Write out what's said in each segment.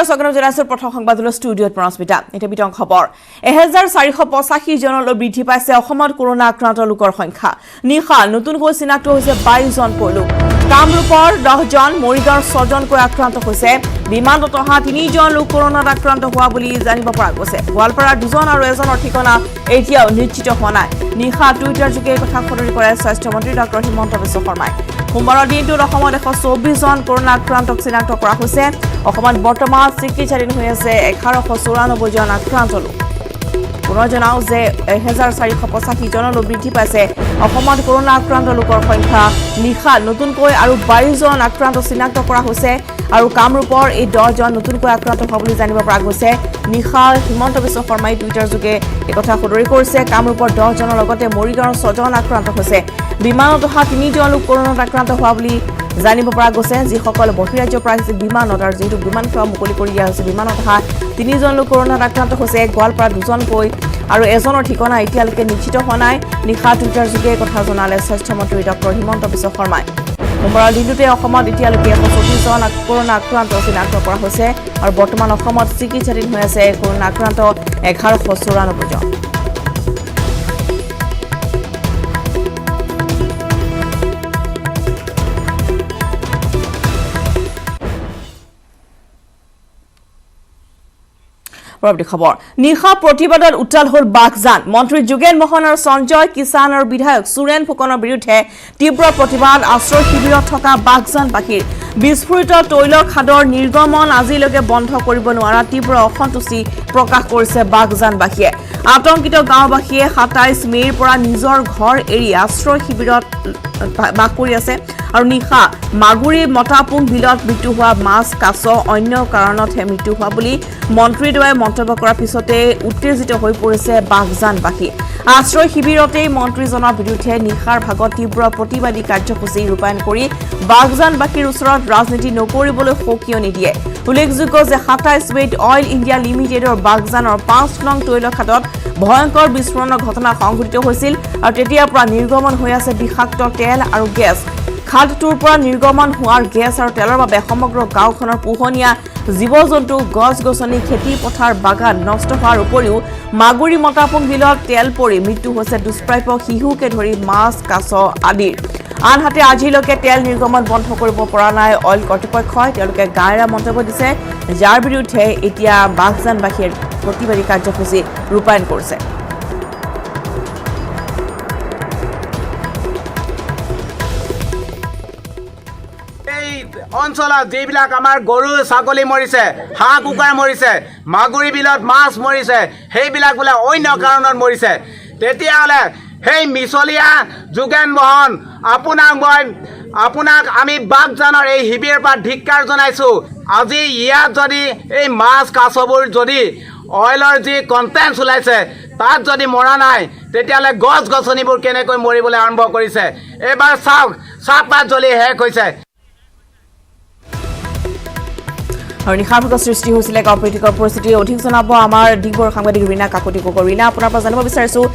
স্বাগতম জনাইছো প্ৰথম সংবাদলৈ ষ্টুডিঅ'ত পৰস্মিতা এটা বিতং খবৰ 1485 জনলৈ বৃদ্ধি পাইছে অসমত কৰোনা আক্ৰান্ত লোকৰ সংখ্যা নিশা নতুনকৈ চিনাক্ত হৈছে 22 জন লোক কামৰূপৰ 10 জন মৰিগাঁৱৰ 6 জনকৈ আক্ৰান্ত হৈছে বিমানত অহা 3 জন লোক কৰোনাত আক্ৰান্ত হোৱা বুলি জানিব পৰা গৈছে গোৱালপাৰাৰ 2 জন আৰু এজনৰ ঠিকনা এতিয়াও নিশ্চিত হোৱা নাই নিশা টুইটাৰ যোগে কথা সদৰি কৰে স্বাস্থ্য মন্ত্ৰী ডক্টৰ হিমন্ত বিশ্ব শৰ্মাই সোমবাৰৰ দিনটোত অসমত 124 জন কৰোনা আক্ৰান্তক চিনাক্ত কৰা হৈছে অসমত বৰ্তমান চিকিৎসাধীন হৈ আছে 1194 জন আক্ৰান্ত লোক পুনৰ জনাও যে 1485 জনলৈ বৃদ্ধি পাইছে অসমত কৰোনা আক্ৰান্ত লোকৰ সংখ্যা নিশা নতুনকৈ আৰু 22 জন আক্ৰান্ত চিনাক্ত কৰা হৈছে আৰু কামৰূপৰ এই 10 জন নতুনকৈ আক্ৰান্ত হোৱা বুলি জানিব পৰা গৈছে নিশা হিমন্ত বিশ্ব শৰ্মাই টুইটাৰ যোগে এই কথা সদৰি কৰিছে কামৰূপৰ 10 জনৰ লগতে মৰিগাঁৱৰ 6 জন আক্ৰান্ত হৈছে বিমানত অহা 3 জন লোক কৰোনাত আক্ৰান্ত হোৱা বুলি জানিব পৰা গৈছে যিসকল বহিৰাজ্যৰ পৰা আহিছে বিমানত আৰু যিটো বিমান সেৱা মুকলি কৰি দিয়া হৈছে বিমানত অহা 3 জন লোক কৰোনাত আক্ৰান্ত হৈছে গোৱালপাৰা 2 জনকৈ আৰু এজনৰ ঠিকনা এতিয়ালৈকে নিশ্চিত হোৱা নাই নিশা টুইটাৰ যোগে কথা জনালে স্বাস্থ্য মন্ত্ৰী ডক্টৰ হিমন্ত বিশ্ব শৰ্মাই সোমবাৰৰ দিনটোতে অসমত এতিয়ালৈকে 124 জন কৰোনা আক্ৰান্ত চিনাক্ত কৰা হৈছে আৰু বৰ্তমান অসমত চিকিৎসাধীন হৈ আছে কৰোনা আক্ৰান্ত 1194 জন পৰৱৰ্তী খবৰ নিশা প্ৰতিবাদত উত্তাল হ'ল বাগজান মন্ত্ৰী যোগেন মোহন আৰু সঞ্জয় কিষাণ আৰু বিধায়ক সুৰেন ফুকনৰ বিৰুদ্ধে তীব্ৰ প্ৰতিবাদ আশ্ৰয় শিবিৰত থকা বাগজানবাসীৰ বিস্ফোৰিত তৈল খাদৰ নিৰ্গমন আজিলৈকে বন্ধ কৰিব নোৱাৰা তীব্ৰ অসন্তুষ্টি প্ৰকাশ কৰিছে বাগজানবাসীয়ে আতংকিত গাঁওবাসীয়ে 27 মেৰ পৰা নিজৰ ঘৰ এৰি আশ্ৰয় শিবিৰত বাস কৰি আছে আৰু নিশা মাগুৰী মটাপুং বিলত মৃত্যু হোৱা মাছ কাছ অন্য কাৰণতহে মৃত্যু হোৱা বুলি মন্ত্ৰীদ্বয়ে মন্তব্য কৰাৰ পিছতে উত্তেজিত হৈ পৰিছে বাগজানবাসী আশ্ৰয় শিবিৰতেই মন্ত্ৰীজনৰ বিৰুদ্ধে নিশাৰ ভাগত তীব্ৰ প্ৰতিবাদী কাৰ্যসূচী ৰূপায়ণ কৰি বাগজানবাসীৰ ওচৰত ৰাজনীতি নকৰিবলৈ সকিয় নিদিয়ে উল্লেখযোগ্য যে 27 মেত অইল ইণ্ডিয়া লিমিটেডৰ বাগজানৰ 5 নং তৈল খাদত ভয়ংকৰ বিস্ফোৰণৰ ঘটনা সংঘটিত হৈছিল আৰু তেতিয়াৰ পৰা নিৰ্গমন হৈ আছে বিষাক্ত তেল আৰু গেছ খাদটোৰ পৰা নিৰ্গমন হোৱাৰ গেছ আৰু তেলৰ বাবে সমগ্ৰ গাঁওখনৰ পোহনীয়া জীৱ-জন্তু গছ-গছনি খেতি পথাৰ বাগান নষ্ট হোৱাৰ উপৰিও মাগুৰী মটাপুং বিলত তেল পৰি মৃত্যু হৈছে দুষ্প্ৰাপ্য শিশুকে ধৰি মাছ কাছ আদিৰ আনহাতে আজিলৈকে তেল নিৰ্গমন বন্ধ কৰিব পৰা নাই অইল কৰ্তৃপক্ষই তেওঁলোকে গায়ৰা মন্তব্য দিছে যাৰ বিৰুদ্ধে এতিয়া বাগজানবাসীৰ প্ৰতিবাদী কাৰ্যসূচী ৰূপায়ণ কৰিছে অঞ্চলত যিবিলাক আমাৰ গৰু ছাগলী মৰিছে হাঁহ কুকুৰা মৰিছে মাগুৰী বিলত মাছ মৰিছে সেইবিলাক বোলে অন্য কাৰণত মৰিছে তেতিয়াহ'লে সেই মিছলীয়া যোগেন মোহন আপোনাক আমি বাগজানৰ এই শিবিৰৰ পৰা ধিক্কাৰ জনাইছোঁ আজি ইয়াত যদি এই মাছ কাছবোৰ যদি অইলৰ যি কণ্টেণ্টছ ওলাইছে তাত যদি মৰা নাই তেতিয়াহ'লে গছ গছনিবোৰ কেনেকৈ মৰিবলৈ আৰম্ভ কৰিছে এইবাৰ চাওক চাহপাত জ্বলি শেষ হৈছে আৰু নিশাৰ ভাগত সৃষ্টি হৈছিলে অপ্ৰীতিকৰ পৰিস্থিতি অধিক জনাব আমাৰ ডিগবৈৰ সাংবাদিক ৰীনা কাকতি ৰীনা আপোনাৰ পৰা জানিব বিচাৰিছোঁ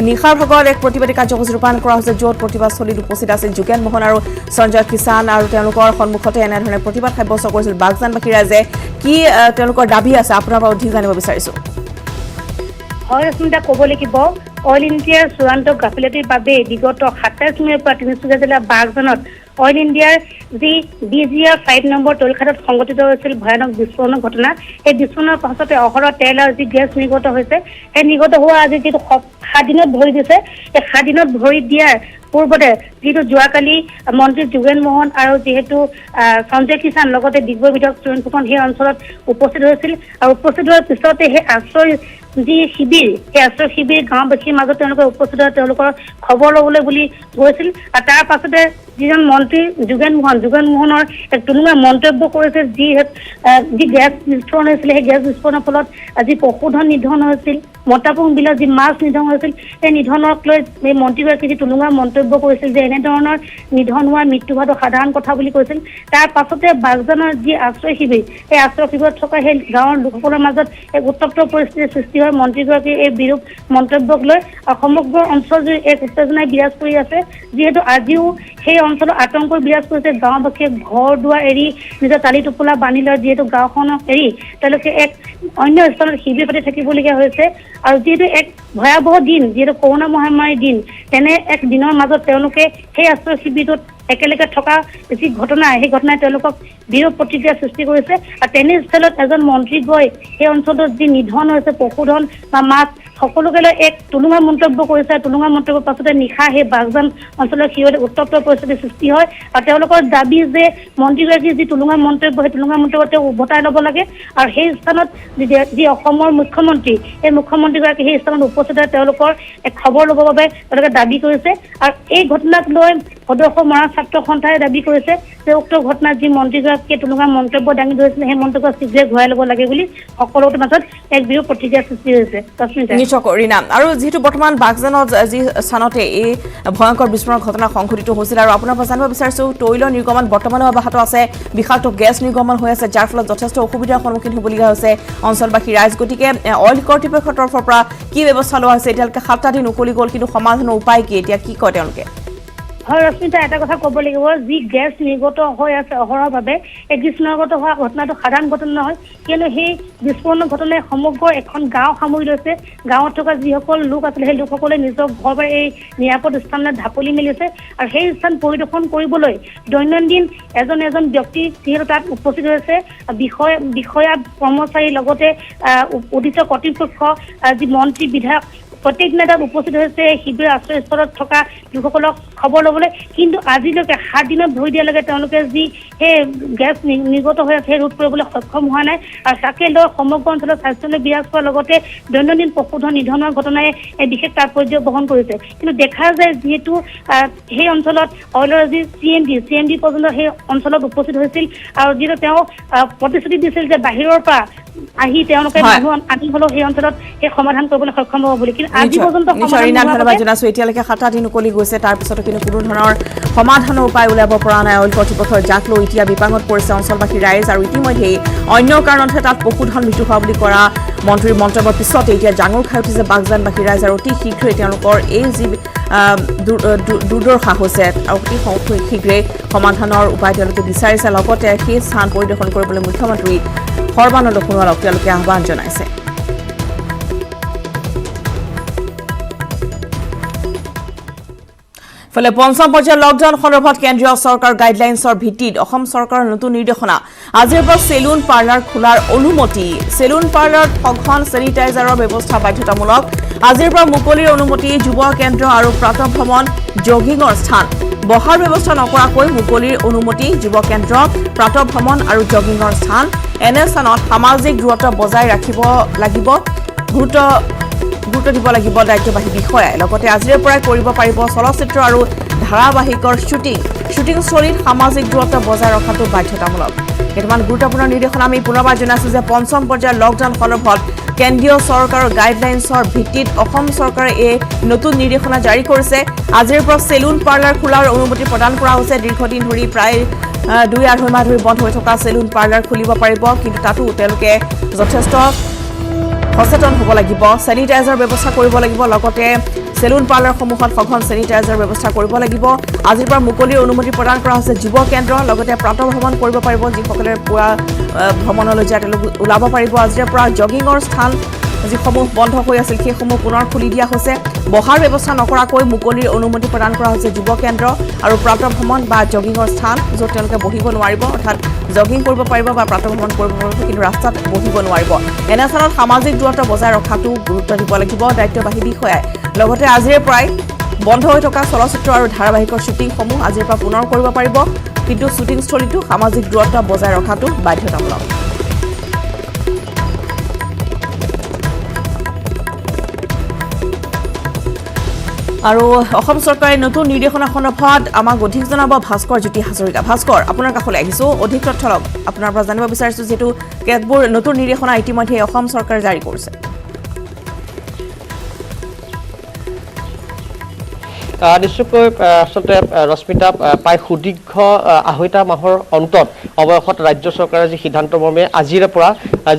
নিশাৰ ভাগত এক প্ৰতিবাদী কাৰ্যসূচী ৰূপায়ণ কৰা হৈছে য'ত প্ৰতিবাদস্থলীত উপস্থিত আছিল যোগেন মোহন আৰু সঞ্জয় কিষাণ আৰু তেওঁলোকৰ সন্মুখতে এনেধৰণে প্ৰতিবাদ সাব্যস্ত কৰিছিল বাগজানবাসী ৰাইজে কি তেওঁলোকৰ দাবী আছে আপোনাৰ পৰা অধিক জানিব বিচাৰিছোঁ হয় ৰশ্মিতা ক'ব লাগিব অইল ইণ্ডিয়াৰ চূড়ান্ত গাফিলতিৰ বাবে বিগত 27 মেৰ পৰা তিনিচুকীয়া জিলাৰ বাগজানত অইল ইণ্ডিয়াৰ যি BGR 5 নম্বৰ তৈল খাদত সংঘটিত হৈছিল ভয়ানক বিস্ফোৰণৰ ঘটনা এই বিস্ফোৰণৰ পাছতে অহৰহ তেল আৰু যি গেছ নিৰ্গত হৈছে সেই নিৰ্গত হোৱা আজি যিটো 7 দিনত ভৰি দিছে এই 7 দিনত ভৰি দিয়াৰ পূৰ্বতে যিটো যোৱাকালি মন্ত্ৰী যোগেন মোহন আৰু যিহেতু সঞ্জয় কিষাণ লগতে ডিগবৈ বিধায়ক সুৰেন ফুকন সেই অঞ্চলত উপস্থিত হৈছিল আৰু উপস্থিত হোৱাৰ পিছতে সেই আশ্ৰয় যি শিবিৰ সেই আশ্ৰয় শিবিৰ গাঁওবাসীৰ মাজত তেওঁলোকে উপস্থিত হৈ তেওঁলোকৰ খবৰ ল'বলৈ বুলি গৈছিল আৰু তাৰ পাছতে যিজন মন্ত্ৰী যোগেন মোহনৰ এক টুলুঙা মন্তব্য কৰিছে যি গেছ বিস্ফোৰণ হৈছিলে সেই গেছ বিস্ফোৰণৰ ফলত যি পশুধন নিধন হৈছিল মটাপুং বিলত যি মাছ নিধন হৈছিল সেই নিধনক লৈ এই মন্ত্ৰীগৰাকী যি টুলুঙা মন্তব্য কৰিছিল যে এনেধৰণৰ নিধন হোৱা মৃত্যু হোৱাটো সাধাৰণ কথা বুলি কৈছিল তাৰ পাছতে বাগজানৰ যি আশ্ৰয় শিবিৰ সেই আশ্ৰয় শিবিৰত থকা সেই গাঁৱৰ লোকসকলৰ মাজত এক উত্তপ্ত পৰিস্থিতিৰ সৃষ্টি হয় মন্ত্ৰীগৰাকীৰ এই বিৰূপ মন্তব্যক লৈ সমগ্ৰ অঞ্চলজুৰি এক উত্তেজনাই বিৰাজ কৰি আছে যিহেতু আজিও সেই অঞ্চলত আতংক বিৰাজ কৰিছে গাঁওবাসীয়ে ঘৰ দুৱাৰ এৰি নিজৰ টালি টোপোলা বান্ধি লয় যিহেতু গাঁওখনক এৰি তেওঁলোকে এক অন্য স্থানত শিবিৰ পাতি থাকিবলগীয়া হৈছে আৰু যিহেতু এক ভয়াৱহ দিন যিহেতু কৰোণা মহামাৰীৰ দিন তেনে এক দিনৰ মাজত তেওঁলোকে সেই আশ্ৰয় শিবিৰটোত একেলগে থকা যি ঘটনা সেই ঘটনাই তেওঁলোকক বিৰূপ প্ৰতিক্ৰিয়াৰ সৃষ্টি কৰিছে আৰু তেনেস্থলত এজন মন্ত্ৰী গৈ সেই অঞ্চলটোত যি নিধন হৈছে পশুধন বা মাছ সকলোকে লৈ এক টুলুঙা মন্তব্য কৰিছে টুলুঙা মন্তব্যৰ পাছতে নিশা সেই বাগজান অঞ্চলৰ সিহঁতে উত্তপ্ত পৰিস্থিতিৰ সৃষ্টি হয় আৰু তেওঁলোকৰ দাবী যে মন্ত্ৰীগৰাকীৰ যি টুলুঙা মন্তব্য সেই টুলুঙা মন্তব্য তেওঁ উভতাই ল'ব লাগে আৰু সেই স্থানত যি অসমৰ মুখ্যমন্ত্ৰী এই মুখ্যমন্ত্ৰীগৰাকী সেই স্থানত উপস্থিত হৈ তেওঁলোকৰ এক খবৰ ল'বৰ বাবে তেওঁলোকে দাবী কৰিছে আৰু এই ঘটনাক লৈ সদস্য মৰা ছাত্ৰ সন্থাই দাবী কৰিছে যে উক্ত ঘটনাত যি মন্ত্ৰীগৰাকীয়ে টুলুঙা মন্তব্য দাঙি ধৰিছিলে সেই মন্তব্য শীঘ্ৰে ঘূৰাই ল'ব লাগে বুলি সকলোৰে মাজত এক বিৰূপ প্ৰতিক্ৰিয়াৰ সৃষ্টি হৈছে নিশ্চয় ৰীনা আৰু যিহেতু বৰ্তমান বাগজানত যি স্থানতে এই ভয়ংকৰ বিস্ফোৰণৰ ঘটনা সংঘটিত হৈছিল আৰু আপোনাৰ পৰা জানিব বিচাৰিছোঁ তৈল নিৰ্গমন বৰ্তমানো অব্যাহত আছে বিষাক্ত গেছ নিৰ্গমন হৈ আছে যাৰ ফলত যথেষ্ট অসুবিধাৰ সন্মুখীন হ'বলগীয়া হৈছে অঞ্চলবাসী ৰাইজ গতিকে অইল কৰ্তৃপক্ষৰ তৰফৰ পৰা কি ব্যৱস্থা লোৱা হৈছে এতিয়ালৈকে 7টা দিন উকলি গ'ল কিন্তু সমাধানৰ উপায় কি এতিয়া কি কয় তেওঁলোকে হয় ৰশ্মিতা এটা কথা ক'ব লাগিব যি গেছ নিৰ্গত হৈ আছে অহৰহভাৱে এই গেছ নিৰ্গত হোৱা ঘটনাটো সাধাৰণ ঘটনা নহয় কিয়নো সেই বিস্ফোৰণৰ ঘটনাই সমগ্ৰ এখন গাঁও সামৰি লৈছে গাঁৱত থকা যিসকল লোক আছিলে সেই লোকসকলে নিজৰ ঘৰ বাৰী এই নিৰাপদ স্থানলৈ ঢাপলি মেলিছে আৰু সেই স্থান পৰিদৰ্শন কৰিবলৈ দৈনন্দিন এজন ব্যক্তি যিহেতু তাত উপস্থিত হৈছে বিষয়া কৰ্মচাৰীৰ লগতে উদ্দিষ্ট কৰ্তৃপক্ষ যি মন্ত্ৰী বিধায়ক প্ৰত্যেক নেতাত উপস্থিত হৈছে শিবিৰ আশ্ৰয়স্থলত থকা লোকসকলক খবৰ ল'বলৈ কিন্তু আজিলৈকে 7 দিনত ধৰি দিয়ালৈকে তেওঁলোকে যি সেই গেছ নিৰ্গত হৈ আছে সেই ৰোধ কৰিবলৈ সক্ষম হোৱা নাই আৰু তাকে লৈ সমগ্ৰ অঞ্চলত স্বাস্থ্যলৈ বিৰাজ কৰাৰ লগতে দৈনন্দিন পশুধন নিধনৰ ঘটনাই বিশেষ তাৎপৰ্য বহন কৰিছে কিন্তু দেখা যায় যিহেতু সেই অঞ্চলত অইলৰ যি CMD পৰ্যন্ত সেই অঞ্চলত উপস্থিত হৈছিল আৰু যিহেতু তেওঁ প্ৰতিশ্ৰুতি দিছিল যে বাহিৰৰ পৰা আহি তেওঁলোকে মানুহ আনি হ'লেও সেই অঞ্চলত সেই সমাধান কৰিবলৈ সক্ষম হ'ব বুলি কিন্তু আজি পৰ্যন্ত ধন্যবাদ জনাইছোঁ এতিয়ালৈকে 7টা দিন উকলি গৈছে তাৰপিছতো কিন্তু কোনো ধৰণৰ সমাধানৰ উপায় উলিয়াব পৰা নাই অইল কৰ্তৃপক্ষৰ জাক লৈ এতিয়া বিপাঙত পৰিছে অঞ্চলবাসী ৰাইজ আৰু ইতিমধ্যেই অন্য কাৰণতহে তাত পশুধন মৃত্যু হোৱা বুলি কৰা মন্ত্ৰীৰ মন্তব্যৰ পিছতে এতিয়া জাঙুৰ খাই উঠিছে বাগজানবাসী ৰাইজ আৰু অতি শীঘ্ৰেই তেওঁলোকৰ এই যি দুৰ্দশা হৈছে অতি শীঘ্ৰে সমাধানৰ উপায় তেওঁলোকে বিচাৰিছে লগতে সেই স্থান পৰিদৰ্শন কৰিবলৈ মুখ্যমন্ত্ৰী সৰ্বানন্দ সোণোৱালক তেওঁলোকে আহ্বান জনাইছে ফলে পঞ্চম পৰ্যায়ৰ লকডাউন সন্দৰ্ভত কেন্দ্ৰীয় চৰকাৰ গাইডলাইন্সৰ ভিত্তিত অসম চৰকাৰৰ নতুন নিৰ্দেশনা আজিৰ পৰা চেলুন পাৰ্লাৰ খোলাৰ অনুমতি চেলুন পাৰ্লাৰত সঘন চেনিটাইজাৰৰ ব্যৱস্থা বাধ্যতামূলক আজিৰ পৰা মুকলিৰ অনুমতি যুৱ কেন্দ্ৰ আৰু প্ৰাতঃভ্ৰমণ জগিঙৰ স্থান বহাৰ ব্যৱস্থা নকৰাকৈ মুকলিৰ অনুমতি যুৱ কেন্দ্ৰ প্ৰাতঃভ্ৰমণ আৰু জগিঙৰ স্থান এনে স্থানত সামাজিক দূৰত্ব বজাই ৰাখিব লাগিব গুৰুত্ব দিব লাগিব দায়িত্ববাহী বিষয়াই লগতে আজিৰে পৰাই কৰিব পাৰিব চলচ্চিত্ৰ আৰু ধাৰাবাহিকৰ শ্বুটিংস্থলীত সামাজিক দূৰত্ব বজাই ৰখাটো বাধ্যতামূলক কেইটামান গুৰুত্বপূৰ্ণ নিৰ্দেশনা আমি পুনৰবাৰ জনাইছোঁ যে পঞ্চম পৰ্যায়ৰ লকডাউন সন্দৰ্ভত কেন্দ্ৰীয় চৰকাৰৰ গাইডলাইন্সৰ ভিত্তিত অসম চৰকাৰে এই নতুন নিৰ্দেশনা জাৰি কৰিছে আজিৰ পৰা চেলুন পাৰ্লাৰ খোলাৰ অনুমতি প্ৰদান কৰা হৈছে দীৰ্ঘদিন ধৰি প্ৰায় 2-2.5 মাহ ধৰি বন্ধ হৈ থকা চেলুন পাৰ্লাৰ খুলিব পাৰিব কিন্তু তাতো তেওঁলোকে যথেষ্ট সচেতন হ'ব লাগিব চেনিটাইজাৰ ব্যৱস্থা কৰিব লাগিব লগতে চেলুন পাৰ্লাৰসমূহত সঘন চেনিটাইজাৰ ব্যৱস্থা কৰিব লাগিব আজিৰ পৰা মুকলিৰ অনুমতি প্ৰদান কৰা হৈছে যুৱ কেন্দ্ৰ লগতে প্ৰাতঃভ্ৰমণ কৰিব পাৰিব যিসকলে পুৱা ভ্ৰমণলৈ যায় তেওঁলোক ওলাব পাৰিব আজিৰ পৰা জগিঙৰ স্থান যিসমূহ বন্ধ হৈ আছিল সেইসমূহ পুনৰ খুলি দিয়া হৈছে বহাৰ ব্যৱস্থা নকৰাকৈ মুকলিৰ অনুমতি প্ৰদান কৰা হৈছে যুৱ কেন্দ্ৰ আৰু প্ৰাতঃভ্ৰমণ বা জগিঙৰ স্থান য'ত তেওঁলোকে বহিব নোৱাৰিব অৰ্থাৎ জগিং কৰিব পাৰিব বা প্ৰাতঃভ্ৰমণ কৰিব পাৰিব কিন্তু ৰাস্তাত বহিব নোৱাৰিব এনে স্থানত সামাজিক দূৰত্ব বজাই ৰখাটো গুৰুত্ব দিব লাগিব দায়িত্ববাহী বিষয়াই লগতে আজিৰে পৰাই বন্ধ হৈ থকা চলচ্চিত্ৰ আৰু ধাৰাবাহিকৰ শ্বুটিংসমূহ আজিৰ পৰা পুনৰ কৰিব পাৰিব কিন্তু শ্বুটিংস্থলীতো সামাজিক দূৰত্ব বজাই ৰখাটো বাধ্যতামূলক আৰু অসম চৰকাৰে নতুন নিৰ্দেশনা সন্দৰ্ভত আমাক অধিক জনাব ভাস্কৰ জ্যোতি হাজৰিকা ভাস্কৰ আপোনাৰ কাষলৈ আহিছোঁ অধিক তথ্য লওক আপোনাৰ পৰা জানিব বিচাৰিছোঁ যিহেতু কেতবোৰ নতুন নিৰ্দেশনা ইতিমধ্যে অসম চৰকাৰে জাৰি কৰিছে নিশ্চয়কৈ আচলতে ৰশ্মিতা প্ৰায় সুদীৰ্ঘ 2.5 মাহৰ অন্তত অৱশেষত ৰাজ্য চৰকাৰে যি সিদ্ধান্ত মৰ্মে আজিৰে পৰা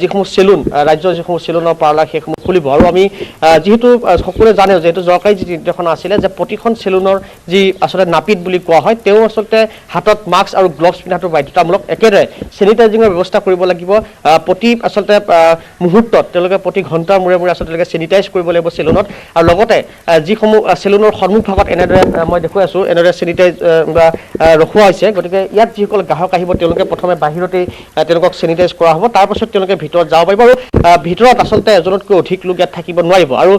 যিসমূহ চেলুন ৰাজ্যৰ যিসমূহ চেলুনৰ পাৰ্লাৰ সেইসমূহ খুলিব আৰু আমি যিহেতু সকলোৱে জানে যিহেতু চৰকাৰী যি নিৰ্দেশনা আছিলে যে প্ৰতিখন চেলুনৰ যি আচলতে নাপিত বুলি কোৱা হয় তেওঁ আচলতে হাতত মাস্ক আৰু গ্লভছ পিন্ধাটো বাধ্যতামূলক একেদৰে চেনিটাইজিঙৰ ব্যৱস্থা কৰিব লাগিব প্ৰতি আচলতে মুহূৰ্তত তেওঁলোকে প্ৰতি ঘণ্টাৰ মূৰে মূৰে আচলতে তেওঁলোকে চেনিটাইজ কৰিব লাগিব চেলুনত আৰু লগতে যিসমূহ চেলুনৰ সন্মুখভাগত এনেদৰে মই দেখুৱাই আছোঁ এনেদৰে চেনিটাইজ ৰখোৱা হৈছে গতিকে ইয়াত যিসকল গ্ৰাহক আহিব তেওঁলোকে প্ৰথমে বাহিৰতেই তেওঁলোকক চেনিটাইজ কৰা হ'ব তাৰপাছত তেওঁলোকে ভিতৰত যাব পাৰিব আৰু ভিতৰত আচলতে এজনতকৈ অধিক লোক ইয়াত থাকিব নোৱাৰিব আৰু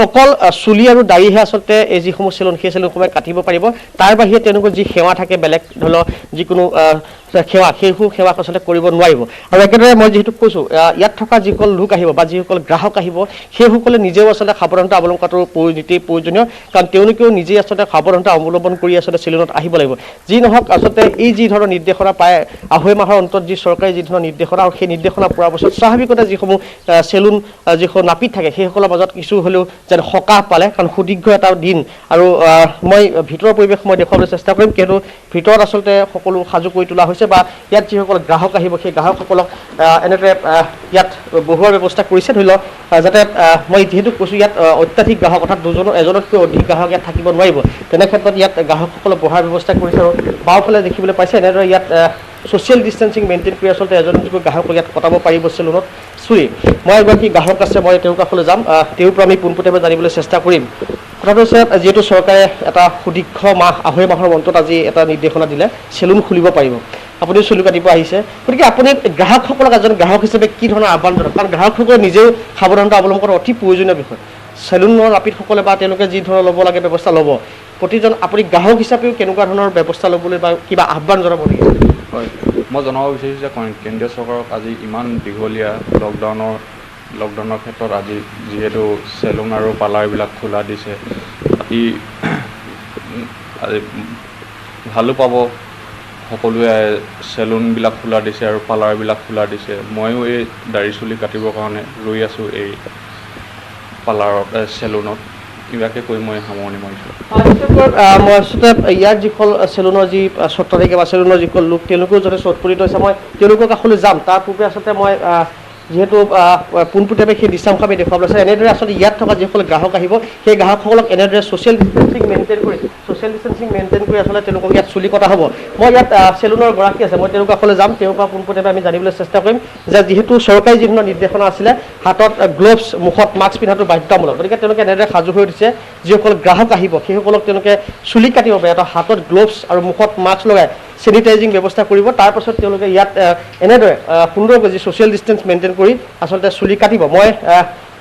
অকল চুলি আৰু দাড়িহে আচলতে এই যিসমূহ চেলুন সেই চেলুনসমূহে কাটিব পাৰিব তাৰ বাহিৰে তেওঁলোকৰ যি সেৱা থাকে বেলেগ ধৰি লওক যিকোনো সেৱা সেইবোৰ সেৱা আচলতে কৰিব নোৱাৰিব আৰু একেদৰে মই যিহেতু কৈছোঁ ইয়াত থকা যিসকল লোক আহিব বা যিসকল গ্ৰাহক আহিব সেইসকলে নিজেও আচলতে সাৱধানতা অৱলম্বন কৰাটো প্ৰয়োজনীয় কাৰণ তেওঁলোকেও নিজেই আচলতে সাৱধানতা অৱলম্বন কৰি আচলতে চেলুনত আহিব লাগিব যি নহওক আচলতে এই যি ধৰণৰ নিৰ্দেশনা প্ৰায় 2.5 মাহৰ অন্তত যি চৰকাৰী যি ধৰণৰ নিৰ্দেশনা আৰু সেই নিৰ্দেশনা পোৱাৰ পাছত স্বাভাৱিকতে যিসমূহ চেলুন যিসমূহ নাপিত থাকে সেইসকলৰ মাজত কিছু হ'লেও যেন সকাহ পালে কাৰণ সুদীৰ্ঘ এটা দিন আৰু মই ভিতৰৰ পৰিৱেশ মই দেখুৱাবলৈ চেষ্টা কৰিম কিয়নো ভিতৰত আচলতে সকলো সাজু কৰি তোলা হৈছে বা ইয়াত যিসকল গ্ৰাহক আহিব সেই গ্ৰাহকসকলক এনেদৰে ইয়াত বহুৱাৰ ব্যৱস্থা কৰিছে ধৰি লওক যাতে মই যিহেতু কৈছোঁ ইয়াত অত্যাধিক গ্ৰাহক অৰ্থাৎ এজনতকৈ অধিক গ্ৰাহক ইয়াত থাকিব নোৱাৰিব তেনে ক্ষেত্ৰত ইয়াত গ্ৰাহকসকলক বহাৰ ব্যৱস্থা কৰিছে আৰু বাওঁফালে দেখিবলৈ পাইছে এনেদৰে ইয়াত ছ'চিয়েল ডিষ্টেঞ্চিং মেইনটেইন কৰি আচলতে এজনকৈ গ্ৰাহকক ইয়াত কটাব পাৰিব চেলুনত চুই মই এগৰাকী গ্ৰাহক আছে মই তেওঁৰ কাষলৈ যাম তেওঁৰ পৰা আমি পোনপটীয়াকৈ জানিবলৈ চেষ্টা কৰিম কথাটো হৈছে যিহেতু চৰকাৰে এটা সুদীৰ্ঘ 2.5 মাহৰ অন্তত আজি এটা নিৰ্দেশনা দিলে চেলুন খুলিব পাৰিব আপুনি চুলি কাটিব আহিছে গতিকে আপুনি গ্ৰাহকসকলক এজন গ্ৰাহক হিচাপে কি ধৰণৰ আহ্বান জনাব কাৰণ গ্ৰাহকসকলে নিজেও সাৱধানতা অৱলম্বন কৰা অতি প্ৰয়োজনীয় বিষয় চেলুনৰ নাপিতসকলে বা তেওঁলোকে যি ধৰণৰ ল'ব লাগে ব্যৱস্থা ল'ব প্ৰতিজন আপুনি গ্ৰাহক হিচাপেও কেনেকুৱা ধৰণৰ ব্যৱস্থা ল'বলৈ বা কিবা আহ্বান জনাব নেকি হয় মই জনাব বিচাৰিছোঁ যে কেন্দ্ৰীয় চৰকাৰক আজি ইমান দীঘলীয়া লকডাউনৰ ক্ষেত্ৰত আজি যিহেতু চেলুন আৰু পাৰ্লাৰবিলাক খোলা দিছে আজি ভালো পাব সকলোৱে চেলুনবিলাক খোলা দিছে আৰু পাৰ্লাৰবিলাক খোলা দিছে ময়ো এই দাড়ি চুলি কাটিবৰ কাৰণে ৰৈ আছোঁ এই পাৰ্লাৰত চেলুনত ইয়াকে কৈ মই সামৰণি মাৰিছোঁ মই আচলতে ইয়াৰ যিসকল চেলুনৰ যি স্বত্বাধিকাৰী বা চেলুনৰ যিসকল লোক তেওঁলোকেও যথেষ্ট উৎপীড়িত হৈছে মই তেওঁলোকৰ কাষলৈ যাম তাৰ পূৰ্বে আচলতে মই যিহেতু পোনপটীয়াকৈ সেই দৃশ্যাংশ আমি দেখুৱাবলৈ আছে এনেদৰে আচলতে ইয়াত থকা যিসকল গ্ৰাহক আহিব সেই গ্ৰাহকসকলক এনেদৰে ছ'চিয়েল ডিষ্টেঞ্চিং মেইনটেইন কৰি আচলতে তেওঁলোকক ইয়াত চুলি কটা হ'ব মই ইয়াত চেলুনৰ গৰাকী আছে মই তেওঁৰ কাষলৈ যাম তেওঁৰ পৰা পোনপটীয়াকৈ আমি জানিবলৈ চেষ্টা কৰিম যে যিহেতু চৰকাৰী যি ধৰণৰ নিৰ্দেশনা আছিলে হাতত গ্লভছ মুখত মাস্ক পিন্ধাটো বাধ্যতামূলক গতিকে তেওঁলোকে এনেদৰে সাজু হৈ উঠিছে যিসকল গ্ৰাহক আহিব সেইসকলক তেওঁলোকে চুলি কাটিব পাৰে এটা হাতত গ্লভছ আৰু মুখত মাস্ক লগাই চেনিটাইজিং ব্যৱস্থা কৰিব তাৰপাছত তেওঁলোকে ইয়াত এনেদৰে সুন্দৰকৈ যি ছ'চিয়েল ডিষ্টেঞ্চ মেইনটেইন কৰি আচলতে চুলি কাটিব মই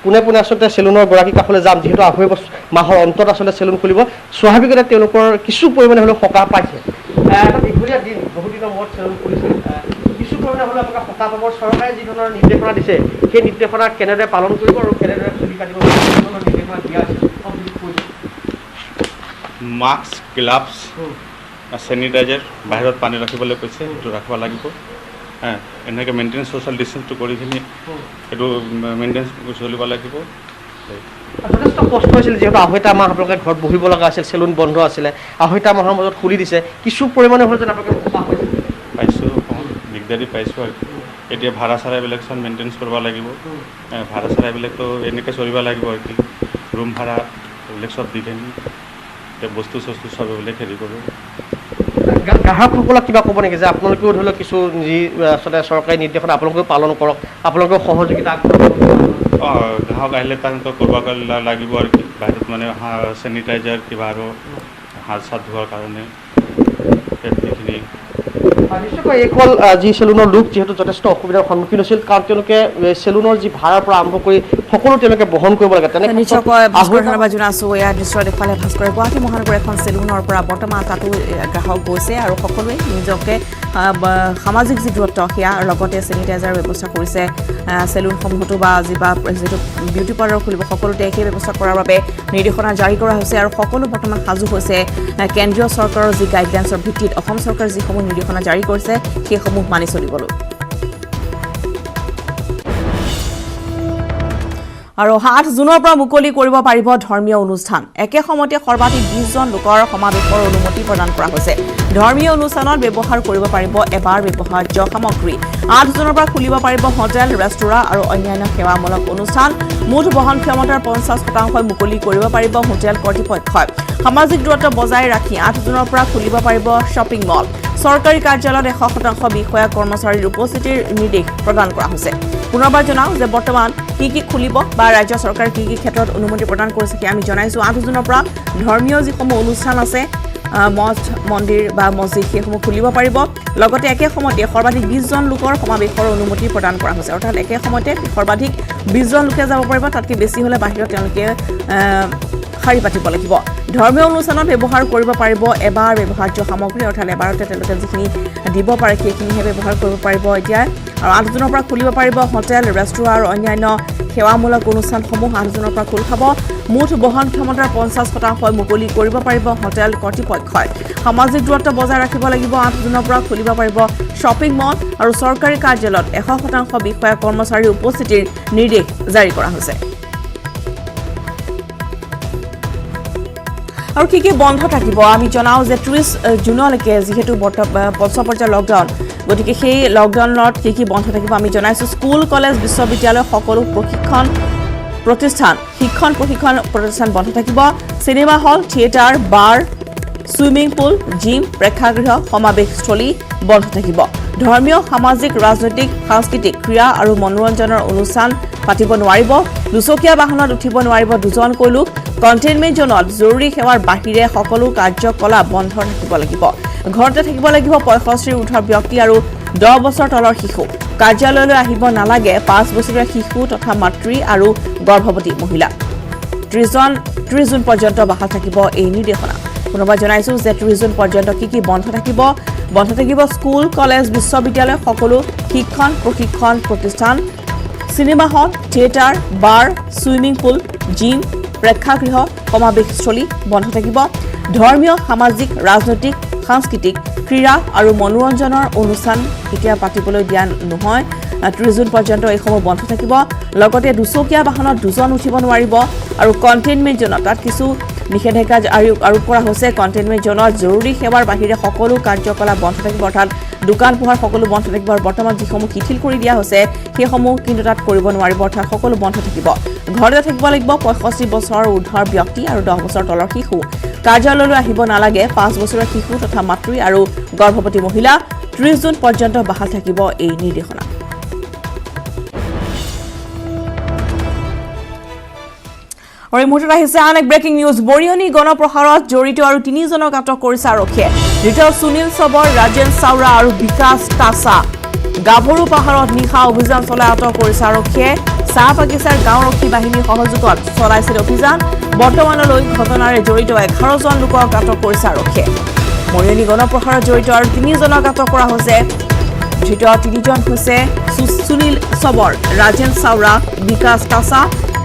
পোনে পোনে আচলতে চেলুনৰ গৰাকী কাষলৈ যাম যিহেতু 2.5 মাহৰ অন্তত আচলতে চেলুন খুলিব স্বাভাৱিকতে তেওঁলোকৰ কিছু পৰিমাণে হ'লেও সকাহ পাইছে এটা দীঘলীয়া দিন বহুদিনৰ মূৰত চেলুন খুলিছে কিছু পৰিমাণে হ'লেও আপোনাক সকাহ পাব চৰকাৰে যি ধৰণৰ নিৰ্দেশনা দিছে সেই নিৰ্দেশনা কেনেদৰে পালন কৰিব আৰু কেনেদৰে চুলি কাটিব নিৰ্দেশনা দিয়া হৈছে মাস্ক গ্লাভছ চেনিটাইজাৰ বাহিৰত পানী ৰাখিবলৈ কৈছে সেইটো ৰাখিব লাগিব এনেকৈ মেইনটেনেঞ্চ ছ'চিয়েল ডিষ্টেঞ্চটো কৰি কিনি সেইটো মেইনটেনেঞ্চ চলিব লাগিব যথেষ্ট কষ্ট হৈছিল যিহেতু 2.5 মাহ আপোনালোকে ঘৰত বহিব লগা আছিল চেলুন বন্ধ আছিলে 2.5 মাহৰ মাজত খুলি দিছে কিছু পৰিমাণে হ'ল যেন আপোনালোকে সকাহ পাইছে পাইছোঁ দিগদাৰী পাইছোঁ আৰু এতিয়া ভাড়া চাড়াবিলাক চব মেইনটেনেঞ্চ কৰিব লাগিব ভাড়া চাড়াবিলাকতো এনেকৈ চলিব লাগিব আৰু কি ৰুম ভাড়া এইবিলাক চব দি কিনি বস্তু চস্তু চব এইবিলাক হেৰি কৰোঁ গ্ৰাহকসকলক কিবা ক'ব নেকি যে আপোনালোকেও ধৰি লওক কিছু যি আচলতে চৰকাৰী নিৰ্দেশনা আপোনালোকেও পালন কৰক আপোনালোকেও সহযোগিতা আগবঢ়াব গ্ৰাহক আহিলে তেওঁলোকক কৰিব লাগিব আৰু কি বাহিৰত মানে চেনিটাইজাৰ কিবা আৰু হাত চাত ধোৱাৰ কাৰণে সেইখিনি নিশ্চয়কৈ এইসকল যি চেলুনৰ লোক যিহেতু যথেষ্ট অসুবিধাৰ সন্মুখীন হৈছিল কাৰণ তেওঁলোকে চেলুনৰ যি ভাড়াৰ পৰা আৰম্ভ কৰি সকলো তেওঁলোকে বহন কৰিব লাগে তেনে নিশ্চয়কৈ ভাস্কৰ ধন্যবাদ জনাইছোঁ এয়া দৃশ্য দেখুৱালে ভাস্কৰে গুৱাহাটী মহানগৰ এখন চেলুনৰ পৰা বৰ্তমান তাতো গ্ৰাহক গৈছে আৰু সকলোৱে নিজকে সামাজিক যি দূৰত্ব সেয়া আৰু লগতে চেনিটাইজাৰ ব্যৱস্থা কৰিছে চেলুনসমূহতো বা যিটো বিউটি পাৰ্লাৰ খুলিব সকলোতে একেই ব্যৱস্থা কৰাৰ বাবে নিৰ্দেশনা জাৰি কৰা হৈছে আৰু সকলো বৰ্তমান সাজু হৈছে কেন্দ্ৰীয় চৰকাৰৰ যি গাইডলাইনছৰ ভিত্তিত অসম চৰকাৰে যিসমূহ নিৰ্দেশনা জাৰি কৰিছে সেইসমূহ মানি চলিবলৈ আৰু 8 জুনৰ পৰা মুকলি কৰিব পাৰিব ধৰ্মীয় অনুষ্ঠান একে সময়তে সৰ্বাধিক 20 জন লোকৰ সমাৱেশৰ অনুমতি প্ৰদান কৰা হৈছে ধৰ্মীয় অনুষ্ঠানত ব্যৱহাৰ কৰিব পাৰিব এবাৰ ব্যৱহাৰ্য সামগ্ৰী 8 জুনৰ পৰা খুলিব পাৰিব হোটেল ৰেষ্টুৰা আৰু অন্যান্য সেৱামূলক অনুষ্ঠান মুঠ বহন ক্ষমতাৰ 50% মুকলি কৰিব পাৰিব হোটেল কৰ্তৃপক্ষই সামাজিক দূৰত্ব বজাই ৰাখি 8 জুনৰ পৰা খুলিব পাৰিব শ্বপিং মল চৰকাৰী কাৰ্যালয়ত 100% বিষয়া কৰ্মচাৰীৰ উপস্থিতিৰ নিৰ্দেশ প্ৰদান কৰা হৈছে পুনৰবাৰ জনাও যে বৰ্তমান কি খুলিব বা ৰাজ্য চৰকাৰ কি ক্ষেত্ৰত অনুমতি প্ৰদান কৰিছে কি আমি জনাইছো 8 জুনৰ পৰা ধৰ্মীয় যিসমূহ অনুষ্ঠান আছে মঠ মন্দিৰ বা মছজিদ সেইসমূহ খুলিব পাৰিব লগতে একে সময়তে সৰ্বাধিক 20 জন লোকৰ সমাৱেশৰ অনুমতি প্ৰদান কৰা হৈছে অৰ্থাৎ একে সময়তে সৰ্বাধিক 20 জন লোকে যাব পাৰিব তাতকৈ বেছি হ'লে বাহিৰত তেওঁলোকে শাৰী পাতিব লাগিব ধৰ্মীয় অনুষ্ঠানত ব্যৱহাৰ কৰিব পাৰিব এবাৰ ব্যৱহাৰ্য সামগ্ৰী অৰ্থাৎ এবাৰতে তেওঁলোকে যিখিনি দিব পাৰে সেইখিনিহে ব্যৱহাৰ কৰিব পাৰিব এতিয়া আৰু 8 জুনৰ পৰা খুলিব পাৰিব হোটেল ৰেষ্টুৰা আৰু অন্যান্য সেৱামূলক অনুষ্ঠানসমূহ 8 জুনৰ পৰা খোল খাব মুঠ বহন ক্ষমতাৰ 50% মুকলি কৰিব পাৰিব হোটেল কৰ্তৃপক্ষই সামাজিক দূৰত্ব বজাই ৰাখিব লাগিব 8 জুনৰ পৰা খুলিব পাৰিব শ্বপিং মল আৰু চৰকাৰী কাৰ্যালয়ত 100% বিষয়া কৰ্মচাৰীৰ উপস্থিতিৰ নিৰ্দেশ জাৰি কৰা হৈছে আৰু কি বন্ধ থাকিব আমি জনাও যে 30 জুনলৈকে যেহেতু পঞ্চম পৰ্যায়ৰ লকডাউন গতিকে সেই লকডাউনত কি বন্ধ থাকিব আমি জনাইছো স্কুল কলেজ বিশ্ববিদ্যালয় সকলো শিক্ষণ প্ৰতিষ্ঠান বন্ধ থাকিব সিনেমা হল থিয়েটাৰ বাৰ সুইমিং পুল জিম প্ৰেক্ষাগৃহ সমাৱেশস্থলী বন্ধ থাকিব ধৰ্মীয় সামাজিক ৰাজনৈতিক সাংস্কৃতিক ক্ৰীড়া আৰু মনোৰঞ্জনৰ অনুষ্ঠান পাতিব নোৱাৰিব দুচকীয়া বাহনত উঠিব নোৱাৰিব দুজনকৈ লোক কণ্টেইনমেণ্ট জোনত জৰুৰী সেৱাৰ বাহিৰে সকলো কাৰ্যকলাপ বন্ধ থাকিব লাগিব ঘৰতে থাকিব লাগিব 65 উৰ্ধৰ ব্যক্তি আৰু 10 বছৰ তলৰ শিশু কাৰ্যালয়লৈ আহিব নালাগে 5 বছৰীয়া শিশু তথা মাতৃ আৰু গৰ্ভৱতী মহিলা 30 জুন পৰ্যন্ত বাহাল থাকিব এই নিৰ্দেশনা পুনৰবাৰ জনাইছো যে 30 জুন পৰ্যন্ত কি বন্ধ থাকিব স্কুল কলেজ বিশ্ববিদ্যালয় সকলো শিক্ষণ প্ৰশিক্ষণ প্ৰতিষ্ঠান সিনেমা হল থিয়েটাৰ বাৰ সুইমিং পুল জিম প্ৰেক্ষাগৃহ সমাৱেশস্থলী বন্ধ থাকিব ধৰ্মীয় সামাজিক ৰাজনৈতিক সাংস্কৃতিক ক্ৰীড়া আৰু মনোৰঞ্জনৰ অনুষ্ঠান এতিয়া পাতিবলৈ দিয়া নহয় 30 জুন পৰ্যন্ত এইসমূহ বন্ধ থাকিব লগতে দুচকীয়া বাহনত দুজন উঠিব নোৱাৰিব আৰু কণ্টেইনমেণ্ট জোনত তাত কিছু নিষেধাজ্ঞা আৰোপ কৰা হৈছে কণ্টেইনমেণ্ট জোনত জৰুৰী সেৱাৰ বাহিৰে সকলো কাৰ্যকলাপ বন্ধ থাকিব অৰ্থাৎ দোকান পোহাৰ সকলো বন্ধ থাকিব আৰু বৰ্তমান যিসমূহ শিথিল কৰি দিয়া হৈছে সেইসমূহ কিন্তু তাত কৰিব নোৱাৰিব অৰ্থাৎ সকলো বন্ধ থাকিব ঘৰতে থাকিব লাগিব 65 বছৰ উৰ্ধৰ ব্যক্তি আৰু 10 বছৰ তলৰ শিশু কাৰ্যালয়লৈ আহিব নালাগে 5 বছৰীয়া শিশু তথা মাতৃ আৰু গৰ্ভৱতী মহিলা 30 জুন পৰ্যন্ত বাহাল থাকিব এই নিৰ্দেশনা আৰু এই মুহূৰ্তত আহিছে আন এক ব্ৰেকিং নিউজ বৰিয়নী গণপ্ৰহাৰত জড়িত আৰু 3 জনক আটক কৰিছে আৰক্ষীয়ে ধৃত সুনীল সবৰ ৰাজেন চাওৰা আৰু বিকাশ টাছা গাভৰু পাহাৰত নিশা অভিযান চলাই আটক কৰিছে আৰক্ষীয়ে চাহ বাগিচাৰ গাঁওৰক্ষী বাহিনীৰ সহযোগত চলাইছিল অভিযান বৰ্তমানলৈ ঘটনাৰে জড়িত 11 জন লোকক আটক কৰিছে আৰক্ষীয়ে বৰিয়নী গণপ্ৰহাৰত জড়িত আৰু 3 জনক আটক কৰা হৈছে ধৃত 3 জন হৈছে সুনীল সবৰ ৰাজেন চাওৰা বিকাশ টাছা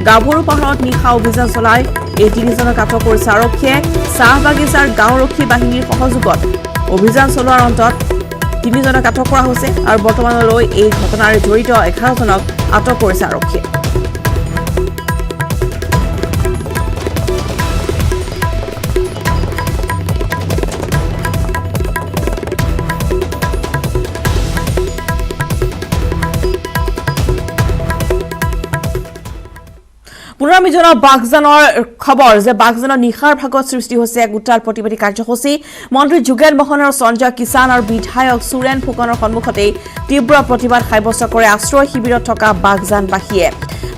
গাভৰু পাহাৰত নিশা অভিযান চলাই এই 3 জনক আটক কৰিছে আৰক্ষীয়ে চাহ বাগিচাৰ গাঁওৰক্ষী বাহিনীৰ সহযোগত অভিযান চলোৱাৰ অন্তত 3 জনক আটক কৰা হৈছে আৰু বৰ্তমানলৈ এই ঘটনাৰে জড়িত 11 জনক আটক কৰিছে আৰক্ষীয়ে পুনৰ আমি জনাও বাগজানৰ খবৰ যে বাগজানৰ নিশাৰ ভাগত সৃষ্টি হৈছে এক উত্তাল প্ৰতিবাদী কাৰ্যসূচী মন্ত্ৰী যোগেন মোহন আৰু সঞ্জয় কিষাণ আৰু বিধায়ক সুৰেন ফুকনৰ সন্মুখতে তীব্ৰ প্ৰতিবাদ সাব্যস্ত কৰে আশ্ৰয় শিবিৰত থকা বাগজানবাসীয়ে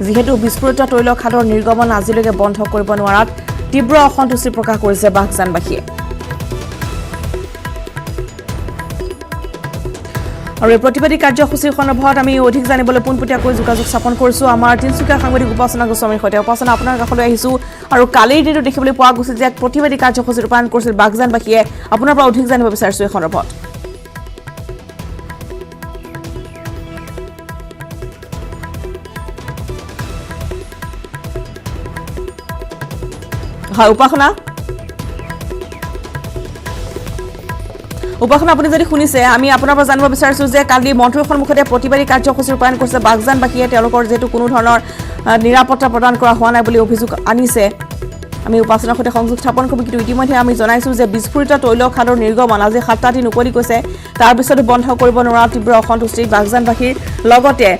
যিহেতু বিস্ফোৰিত তৈল খাদৰ নিৰ্গমন আজিলৈকে বন্ধ কৰিব নোৱাৰাত তীব্ৰ অসন্তুষ্টি প্ৰকাশ কৰিছে বাগজানবাসীয়ে আৰু এই প্ৰতিবাদী কাৰ্যসূচীৰ সন্দৰ্ভত আমি অধিক জানিবলৈ পোনপটীয়াকৈ যোগাযোগ স্থাপন কৰিছো আমাৰ তিনচুকীয়া সাংবাদিক উপাসনা গোস্বামীৰ সৈতে উপাসনা আপোনাৰ কাষলৈ আহিছো আৰু কালিৰ দিনটো দেখিবলৈ পোৱা গৈছে যে এক প্ৰতিবাদী কাৰ্যসূচী ৰূপায়ণ কৰিছিল বাগজানবাসীয়ে আপোনাৰ পৰা অধিক জানিব বিচাৰিছো এই সন্দৰ্ভত হয় উপাসনা উপাসনা আপুনি যদি শুনিছে আমি আপোনাৰ পৰা জানিব বিচাৰিছো যে কালি মন্ত্ৰীৰ সন্মুখতে প্ৰতিবাদী কাৰ্যসূচী ৰূপায়ণ কৰিছে বাগজানবাসীয়ে তেওঁলোকৰ যেটো কোনো ধৰণৰ নিৰাপত্তা প্ৰদান কৰা হোৱা নাই বুলি অভিযোগ আনিছে আমি উপাসনাৰ সৈতে সংযোগ স্থাপন কৰিব কিন্তু ইতিমধ্যে আমি জনাইছো যে বিস্ফোৰিত তৈল খাদৰ নিৰ্গমন আজি 7টা দিন উকলি গৈছে তাৰ পিছত বন্ধ কৰিব নোৱাৰা তীব্ৰ অসন্তুষ্টি বাগজানবাসীৰ লগতে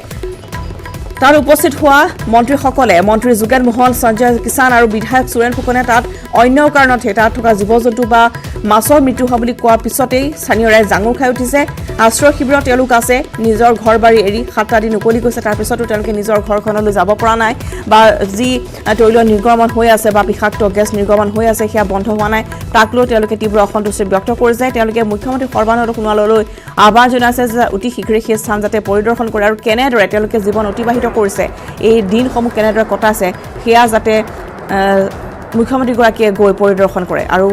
তাৰ উপস্থিত হোৱা মন্ত্ৰীসকলে মন্ত্ৰী যোগেন মোহন সঞ্জয় কিষাণ আৰু বিধায়ক সুৰেন ফুকনে তাত অন্য কাৰণতহে তাত থকা জীৱ-জন্তু বা মাছৰ মৃত্যু হোৱা বুলি কোৱাৰ পিছতেই স্থানীয় ৰাইজ জাঙুৰ খাই উঠিছে আশ্ৰয় শিবিৰত তেওঁলোক আছে নিজৰ ঘৰ বাৰী এৰি 7টা দিন উকলি গৈছে তাৰ পিছতো তেওঁলোকে নিজৰ ঘৰখনলৈ যাব পৰা নাই বা যি তৈল নিৰ্গমন হৈ আছে বা বিষাক্ত গেছ নিৰ্গমন হৈ আছে সেয়া বন্ধ হোৱা নাই তাক লৈ তেওঁলোকে তীব্ৰ অসন্তুষ্টি ব্যক্ত কৰিছে তেওঁলোকে মুখ্যমন্ত্ৰী সৰ্বানন্দ সোণোৱাললৈ আহ্বান জনাইছে যে অতি শীঘ্ৰে সেই স্থান যাতে পৰিদৰ্শন কৰে আৰু কেনেদৰে তেওঁলোকে জীৱন অতিবাহিত কৰিছে এই দিনসমূহ কেনেদৰে কটাইছে সেয়া যাতে মুখ্যমন্ত্ৰীগৰাকীয়ে গৈ পৰিদৰ্শন কৰে আৰু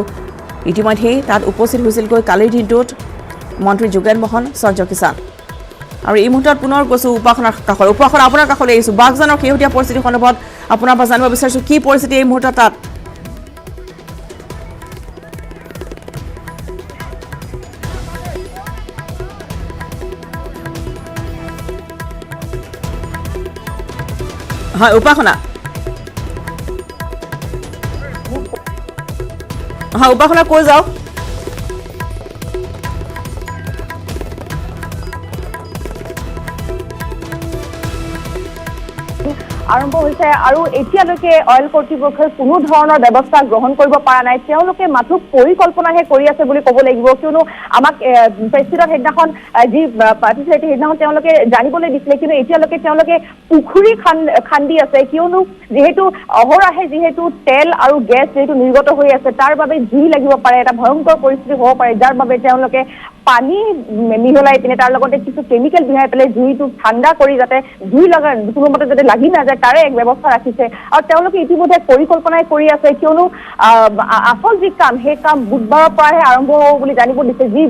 ইতিমধ্যেই তাত উপস্থিত হৈছিলগৈ কালিৰ দিনটোত মন্ত্ৰী যোগেন মোহন সঞ্জয় কিষাণ আৰু এই মুহূৰ্তত পুনৰ গৈছো উপাসনাৰ কাষলৈ উপাসনা আপোনাৰ কাষলৈ আহিছো বাগজানৰ শেহতীয়া পৰিস্থিতি সন্দৰ্ভত আপোনাৰ পৰা জানিব বিচাৰিছো কি পৰিস্থিতি এই মুহূৰ্তত তাত হয় উপাসনা হয় উপাসনা কৈ যাওক আৰম্ভ হৈছে আৰু এতিয়ালৈকে অইল কৰ্তৃপক্ষই কোনো ধৰণৰ ব্যৱস্থা গ্ৰহণ কৰিব পৰা নাই তেওঁলোকে মাথো পৰিকল্পনাহে কৰি আছে বুলি ক'ব লাগিব কিয়নো আমাক প্ৰেছিডেণ্ট সেইদিনাখন যি পাৰ্টিচিপেট সেইদিনাখন তেওঁলোকে জানিবলৈ দিছিলে কিন্তু এতিয়ালৈকে তেওঁলোকে পুখুৰী খান্দি আছে কিয়নো যিহেতু অহৰাহে যিহেতু তেল আৰু গেছ যিহেতু নিৰ্গত হৈ আছে তাৰ বাবে জুই লাগিব পাৰে এটা ভয়ংকৰ পৰিস্থিতি হ'ব পাৰে যাৰ বাবে তেওঁলোকে পানী মিহলাই পিনে তাৰ লগতে কিছু কেমিকেল মিহলাই পেলাই জুইটো ঠাণ্ডা কৰি যাতে জুই লগা কোনোমতে যাতে লাগি নাযায় তাৰে এক ব্যৱস্থা ৰাখিছে আৰু তেওঁলোকে ইতিমধ্যে পৰিকল্পনাই কৰি আছে কিয়নো আচল যি কাম সেই কাম বুধবাৰৰ পৰাহে আৰম্ভ হ'ব বুলি জানিব দিছে যি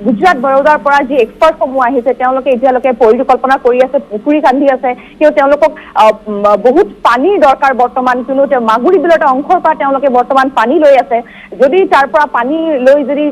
গুজৰাট বৰোদাৰ পৰা যি এক্সপাৰ্টসমূহ আহিছে তেওঁলোকে এতিয়ালৈকে পৰিকল্পনা কৰি আছে পুখুৰী খান্দি আছে কিয় তেওঁলোকক বহুত পানীৰ দৰকাৰ বৰ্তমান কিয়নো মাগুৰী বিলৰ এটা অংশৰ পৰা তেওঁলোকে বৰ্তমান পানী লৈ আছে যদি তাৰ পৰা পানী লৈ যদি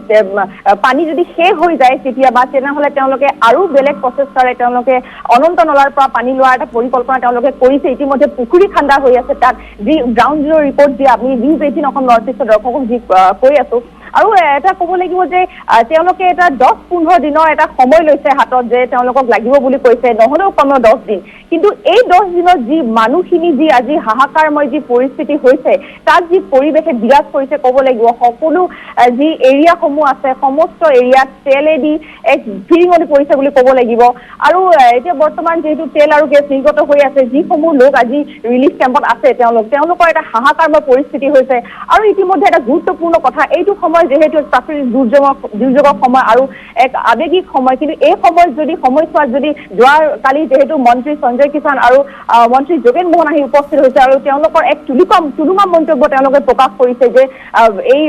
পানী যদি শেষ হৈ যায় কেতিয়াবা তেনেহ'লে তেওঁলোকে আৰু বেলেগ প্ৰচেষ্টাৰে তেওঁলোকে অনন্ত নলাৰ পৰা পানী লোৱাৰ এটা পৰিকল্পনা তেওঁলোকে কৰিছে ইতিমধ্যে পুখুৰী খান্দা হৈ আছে তাত যি গ্ৰাউণ্ড জিৰ' ৰিপৰ্ট যি আমি নিউজ 18 অসম নৰ্থ ইষ্টৰ দৰ্শকক যি কৈ আছো আৰু এটা ক'ব লাগিব যে তেওঁলোকে এটা 10-15 দিনৰ এটা সময় লৈছে হাতত যে তেওঁলোকক লাগিব বুলি কৈছে নহ'লেও কমেও 10 দিন কিন্তু এই 10 দিনত যি মানুহখিনি যি আজি হাহাকাৰময় যি পৰিস্থিতি হৈছে তাত যি পৰিৱেশে বিৰাজ কৰিছে ক'ব লাগিব সকলো যি এৰিয়াসমূহ আছে সমস্ত এৰিয়াত তেলেদি এক ফিৰিঙনি পৰিছে বুলি ক'ব লাগিব আৰু এতিয়া বৰ্তমান যিহেতু তেল আৰু গেছ নিৰ্গত হৈ আছে যিসমূহ লোক আজি ৰিলিফ কেম্পত আছে তেওঁলোকৰ এটা হাহাকাৰময় পৰিস্থিতি হৈছে আৰু ইতিমধ্যে এটা গুৰুত্বপূৰ্ণ কথা এইটো সময় যেহেতু প্ৰাকৃতিক দুৰ্যোগৰ সময় আৰু এক আৱেগিক সময় কিন্তু এই সময়ত যদি সময়ছোৱাত যদি যোৱা কালি যেহেতু মন্ত্ৰী সঞ্জয় কিষাণ আৰু মন্ত্ৰী যোগেন মোহন আহি উপস্থিত হৈছে আৰু তেওঁলোকৰ এক তুলুমা মন্তব্য তেওঁলোকে প্ৰকাশ কৰিছে যে এই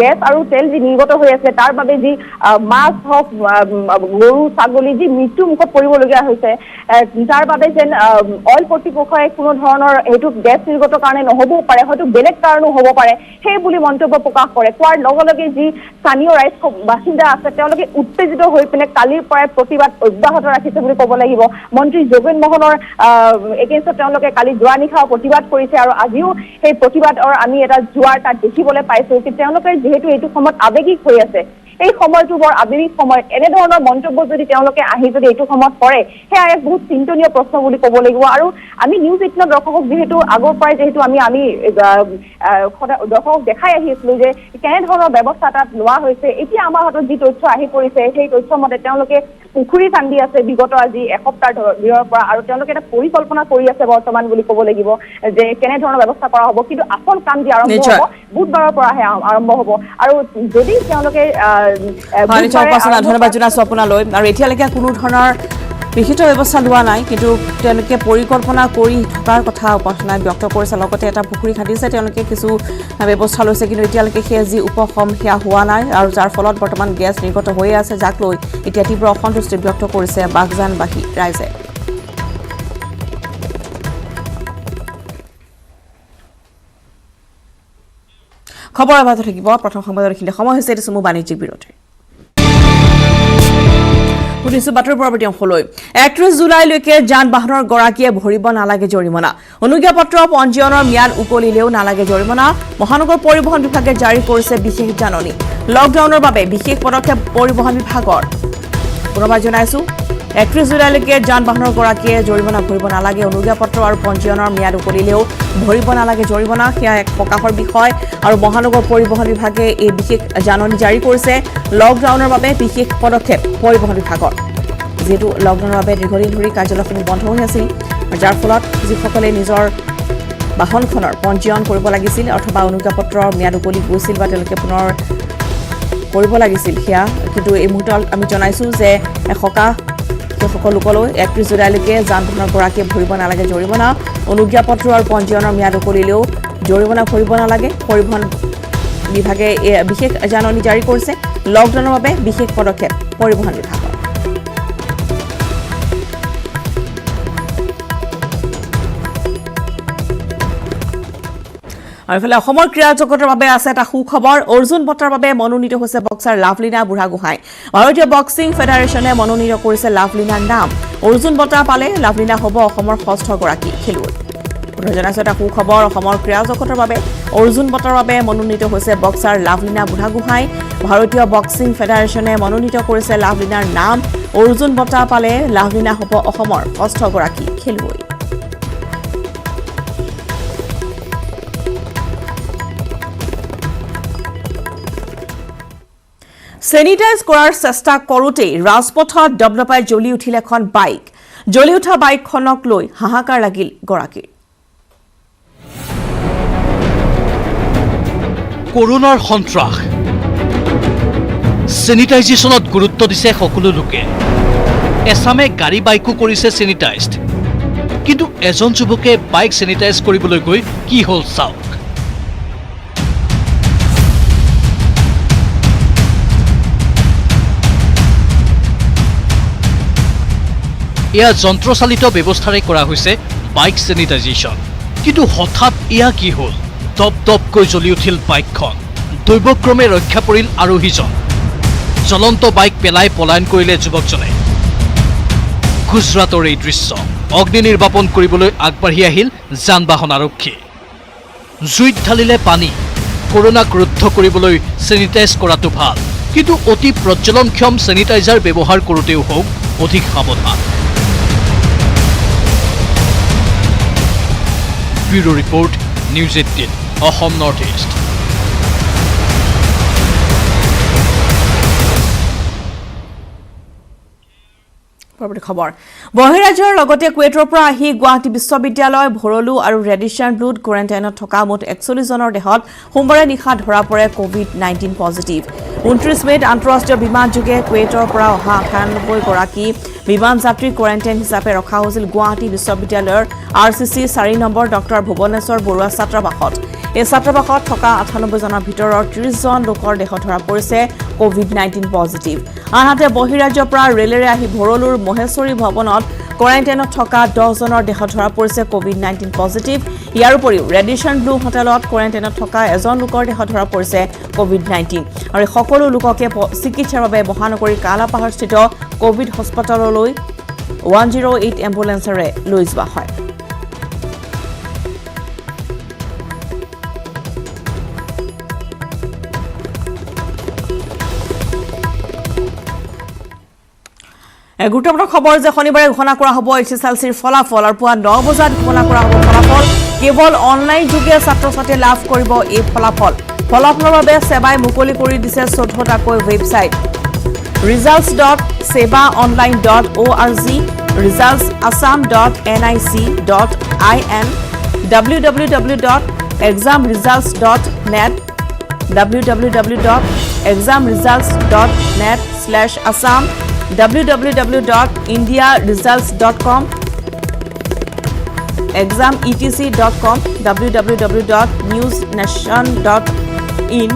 গেছ আৰু তেল যি নিৰ্গত হৈ আছে তাৰ বাবে যি মাছ হওক গৰু ছাগলী যি মৃত্যু মুখত পৰিবলগীয়া হৈছে তাৰ বাবে যেন অইল কৰ্তৃপক্ষই কোনো ধৰণৰ এইটো গেছ নিৰ্গতৰ কাৰণে নহ'বও পাৰে হয়তো বেলেগ কাৰণো হ'ব পাৰে সেই বুলি মন্তব্য প্ৰকাশ কৰে কোৱাৰ লগে লগে যি স্থানীয় ৰাইজ বাসিন্দা আছে তেওঁলোকে উত্তেজিত হৈ পিনে কালিৰ পৰাই প্ৰতিবাদ অব্যাহত ৰাখিছে বুলি ক'ব লাগিব মন্ত্ৰী যোগেন মোহনৰ এগেইনষ্টত তেওঁলোকে কালি যোৱা নিশাও প্ৰতিবাদ কৰিছে আৰু আজিও সেই প্ৰতিবাদৰ আমি এটা জোৱাৰ তাত দেখিবলৈ পাইছো যে তেওঁলোকে যিহেতু এইটো সময়ত আৱেগিক হৈ আছে এই সময়টো বৰ আৱেগিক সময় এনেধৰণৰ মন্তব্য যদি তেওঁলোকে আহি যদি এইটো সময়ত কৰে সেয়া এক বহুত চিন্তনীয় প্ৰশ্ন বুলি ক'ব লাগিব আৰু আমি নিউজ 18 দৰ্শকক যিহেতু আগৰ পৰাই যিহেতু আমি দৰ্শকক দেখাই আহিছিলো যে কেনেধৰণৰ ব্যৱস্থা তাত লোৱা হৈছে এতিয়া আমাৰ হাতত যি তথ্য আহি পৰিছে সেই তথ্য মতে তেওঁলোকে পুখুৰী খান্দি আছে বিগত আজি এসপ্তাহ দিনৰ পৰা আৰু তেওঁলোকে এটা পৰিকল্পনা কৰি আছে বৰ্তমান বুলি ক'ব লাগিব যে কেনেধৰণৰ ব্যৱস্থা কৰা হ'ব কিন্তু আচল কাম যি আৰম্ভ হ'ব বুধবাৰৰ পৰাহে আৰম্ভ হ'ব আৰু যদি তেওঁলোকে ধন্যবাদ জনাইছো আপোনালৈ আৰু এতিয়ালৈকে কোনো ধৰণৰ বিহিত ব্যৱস্থা লোৱা নাই কিন্তু তেওঁলোকে পৰিকল্পনা কৰি থকাৰ কথা উপাসনাই ব্যক্ত কৰিছে লগতে এটা পুখুৰী খান্দিছে তেওঁলোকে কিছু ব্যৱস্থা লৈছে কিন্তু এতিয়ালৈকে সেয়া যি উপশম সেয়া হোৱা নাই আৰু যাৰ ফলত বৰ্তমান গেছ নিৰ্গত হৈয়ে আছে যাক লৈ এতিয়া তীব্ৰ অসন্তুষ্টি ব্যক্ত কৰিছে বাগজানবাসী ৰাইজে খবৰ অব্যাহত থাকিব প্ৰথম সংবাদৰ এইখিনি সময় হৈছে এইটো বাণিজ্যিক বিৰতি পুলিচ বাতৰি পৰৱৰ্তী অংশলৈ 31 জুলাইলৈকে যান বাহনৰ গৰাকীয়ে ভৰিব নালাগে জৰিমনা অনুজ্ঞাপত্ৰ পঞ্জীয়নৰ ম্যাদ উকলিলেও নালাগে জৰিমনা মহানগৰ পৰিবহণ বিভাগে জাৰি কৰিছে বিশেষ জাননী লকডাউনৰ বাবে বিশেষ পদক্ষেপ পৰিবহণ বিভাগৰ পুনৰবাৰ জনাইছো 31 জুলাইলৈকে যান বাহনৰ গৰাকীয়ে জৰিমনা ভৰিব নালাগে অনুজ্ঞাপত্ৰ আৰু পঞ্জীয়নৰ ম্যাদ উকলিলেও ভৰিব নালাগে জৰিমনা সেয়া এক প্ৰকাশৰ বিষয় আৰু মহানগৰ পৰিবহণ বিভাগে এই বিশেষ জাননী জাৰি কৰিছে লকডাউনৰ বাবে বিশেষ পদক্ষেপ পৰিবহণ বিভাগৰ যেটো লকডাউনৰ বাবে দীৰ্ঘদিন ধৰি কাৰ্যালয়সমূহ বন্ধ হৈ আছিল যাৰ ফলত যিসকলে নিজৰ বাহনখনৰ পঞ্জীয়ন কৰিব লাগিছিল অথবা অনুজ্ঞাপত্ৰৰ ম্যাদ উকলি গৈছিল বা তেওঁলোকে পুনৰ কৰিব লাগিছিল সেয়া কিন্তু এই মুহূৰ্তত আমি জনাইছো যে এসকা সকলো লোকলৈ 31 জুলাইলৈকে যান বাহনৰ গৰাকীয়ে ভৰিব নালাগে জৰিমনা অনুজ্ঞাপত্ৰ আৰু পঞ্জীয়নৰ ম্যাদ উকলিলেও জৰিমনা ভৰিব নালাগে পৰিবহণ বিভাগে বিশেষ জাননী জাৰি কৰিছে লকডাউনৰ বাবে বিশেষ পদক্ষেপ পৰিবহণ বিভাগৰ আৰু ইফালে অসমৰ ক্ৰীড়া জগতৰ বাবে আছে এটা সুখবৰ অৰ্জুন বঁটাৰ বাবে মনোনীত হৈছে বক্সাৰ লাভলীনা বুঢ়াগোহাঁই ভাৰতীয় বক্সিং ফেডাৰেশ্যনে মনোনীত কৰিছে লাভলীনাৰ নাম অৰ্জুন বঁটা পালে লাভলীনা হ'ব অসমৰ ষষ্ঠগৰাকী খেলুৱৈ জনাইছে এটা সুখবৰ অসমৰ ক্ৰীড়া জগতৰ বাবে অৰ্জুন বঁটাৰ বাবে মনোনীত হৈছে বক্সাৰ লাভলীনা বুঢ়াগোহাঁই ভাৰতীয় বক্সিং ফেডাৰেশ্যনে মনোনীত কৰিছে লাভলীনাৰ নাম অৰ্জুন বঁটা পালে লাভলীনা হ'ব অসমৰ ষষ্ঠগৰাকী খেলুৱৈ সেনিটাইজ কৰাৰ চেষ্টা কৰোঁতে ৰাজপথত দবদবাই জ্বলি উঠিল এখন বাইক জ্বলি উঠা বাইকখনক লৈ হাহাকাৰ লাগিল গৰাকীৰ কৰোনাৰ সন্ত্ৰাস সেনিটাইজেশ্যনত গুৰুত্ব দিছে সকলো লোকে এছামে গাড়ী বাইকো কৰিছে সেনিটাইজড কিন্তু এজন যুৱকে বাইক সেনিটাইজ কৰিবলৈ গৈ কি হ'ল চাওক এয়া যন্ত্ৰচালিত ব্যৱস্থাৰে কৰা হৈছে বাইক সেনিটাইজেশ্যন কিন্তু হঠাৎ এয়া কি হ'ল দপদপকৈ জ্বলি উঠিল বাইকখন দৈৱক্ৰমে ৰক্ষা পৰিল আৰোহীজন জ্বলন্ত বাইক পেলাই পলায়ন কৰিলে যুৱকজনে গুজৰাটৰ এই দৃশ্য অগ্নি নিৰ্বাপন কৰিবলৈ আগবাঢ়ি আহিল যান বাহন আৰক্ষী জুইত ঢালিলে পানী কৰোনাক ৰুদ্ধ কৰিবলৈ সেনিটাইজ কৰাটো ভাল কিন্তু অতি প্ৰজ্বলনক্ষম সেনিটাইজাৰ ব্যৱহাৰ কৰোঁতেও হওক অধিক সাৱধান Bureau Report, News 18, Ahom Northeast. খবৰ বহিৰাজ্যৰ লগতে কুৱেটৰ পৰা আহি গুৱাহাটী বিশ্ববিদ্যালয় ভৰলু আৰু ৰেডিশ্যন ব্লুড কোৱাৰেণ্টাইনত থকা মুঠ 41 জনৰ দেহত সোমবাৰে নিশা ধৰা পৰে কোভিড-19 পজিটিভ 29 মেত আন্তঃৰাষ্ট্ৰীয় বিমান যোগে কুৱেটৰ পৰা অহা 98 গৰাকী বিমান যাত্ৰী কোৱাৰেণ্টাইন হিচাপে ৰখা হৈছিল গুৱাহাটী বিশ্ববিদ্যালয়ৰ RCC 4 নম্বৰ ডক্টৰ ভুৱনেশ্বৰ বৰুৱা ছাত্ৰাবাসত এই ছাত্ৰাবাসত থকা 98 জনৰ ভিতৰত 30 জন লোকৰ দেহ ধৰা পৰিছে কোভিড-19 পজিটিভ আনহাতে বহিৰাজ্যৰ পৰা ৰেলেৰে আহি ভৰলুৰ মহেশ্বৰী ভৱনত কোৱাৰেণ্টাইনত থকা 10 জনৰ দেহ ধৰা পৰিছে কোভিড-19 পজিটিভ ইয়াৰ উপৰিও ৰেডিশ্যন ব্লু হোটেলত কোৱাৰেণ্টাইনত থকা এজন লোকৰ দেহ ধৰা পৰিছে কোভিড-19 আৰু সকলো লোককে চিকিৎসাৰ বাবে মহানগৰীৰ কালাপাহাৰস্থিত কোভিড হস্পিটাললৈ 108 এম্বুলেন্সৰে লৈ যোৱা হয় গুৰুত্বপূৰ্ণ খবৰ যে শনিবাৰে ঘোষণা কৰা হ'ব HSLCৰ ফলাফল আৰু পুৱা 9 বজাত ঘোষণা কৰা হ'ব ফলাফল কেৱল অনলাইন যোগে ছাত্ৰ-ছাত্ৰীয়ে লাভ কৰিব এই ফলাফলৰ বাবে সেৱাই মুকলি কৰি দিছে 14টাকৈ website results.sebaonline.org resultsassam.nic.in www.examresults.net www.examresults.net/assam www.indiaresults.com exametc.com www.newsnation.in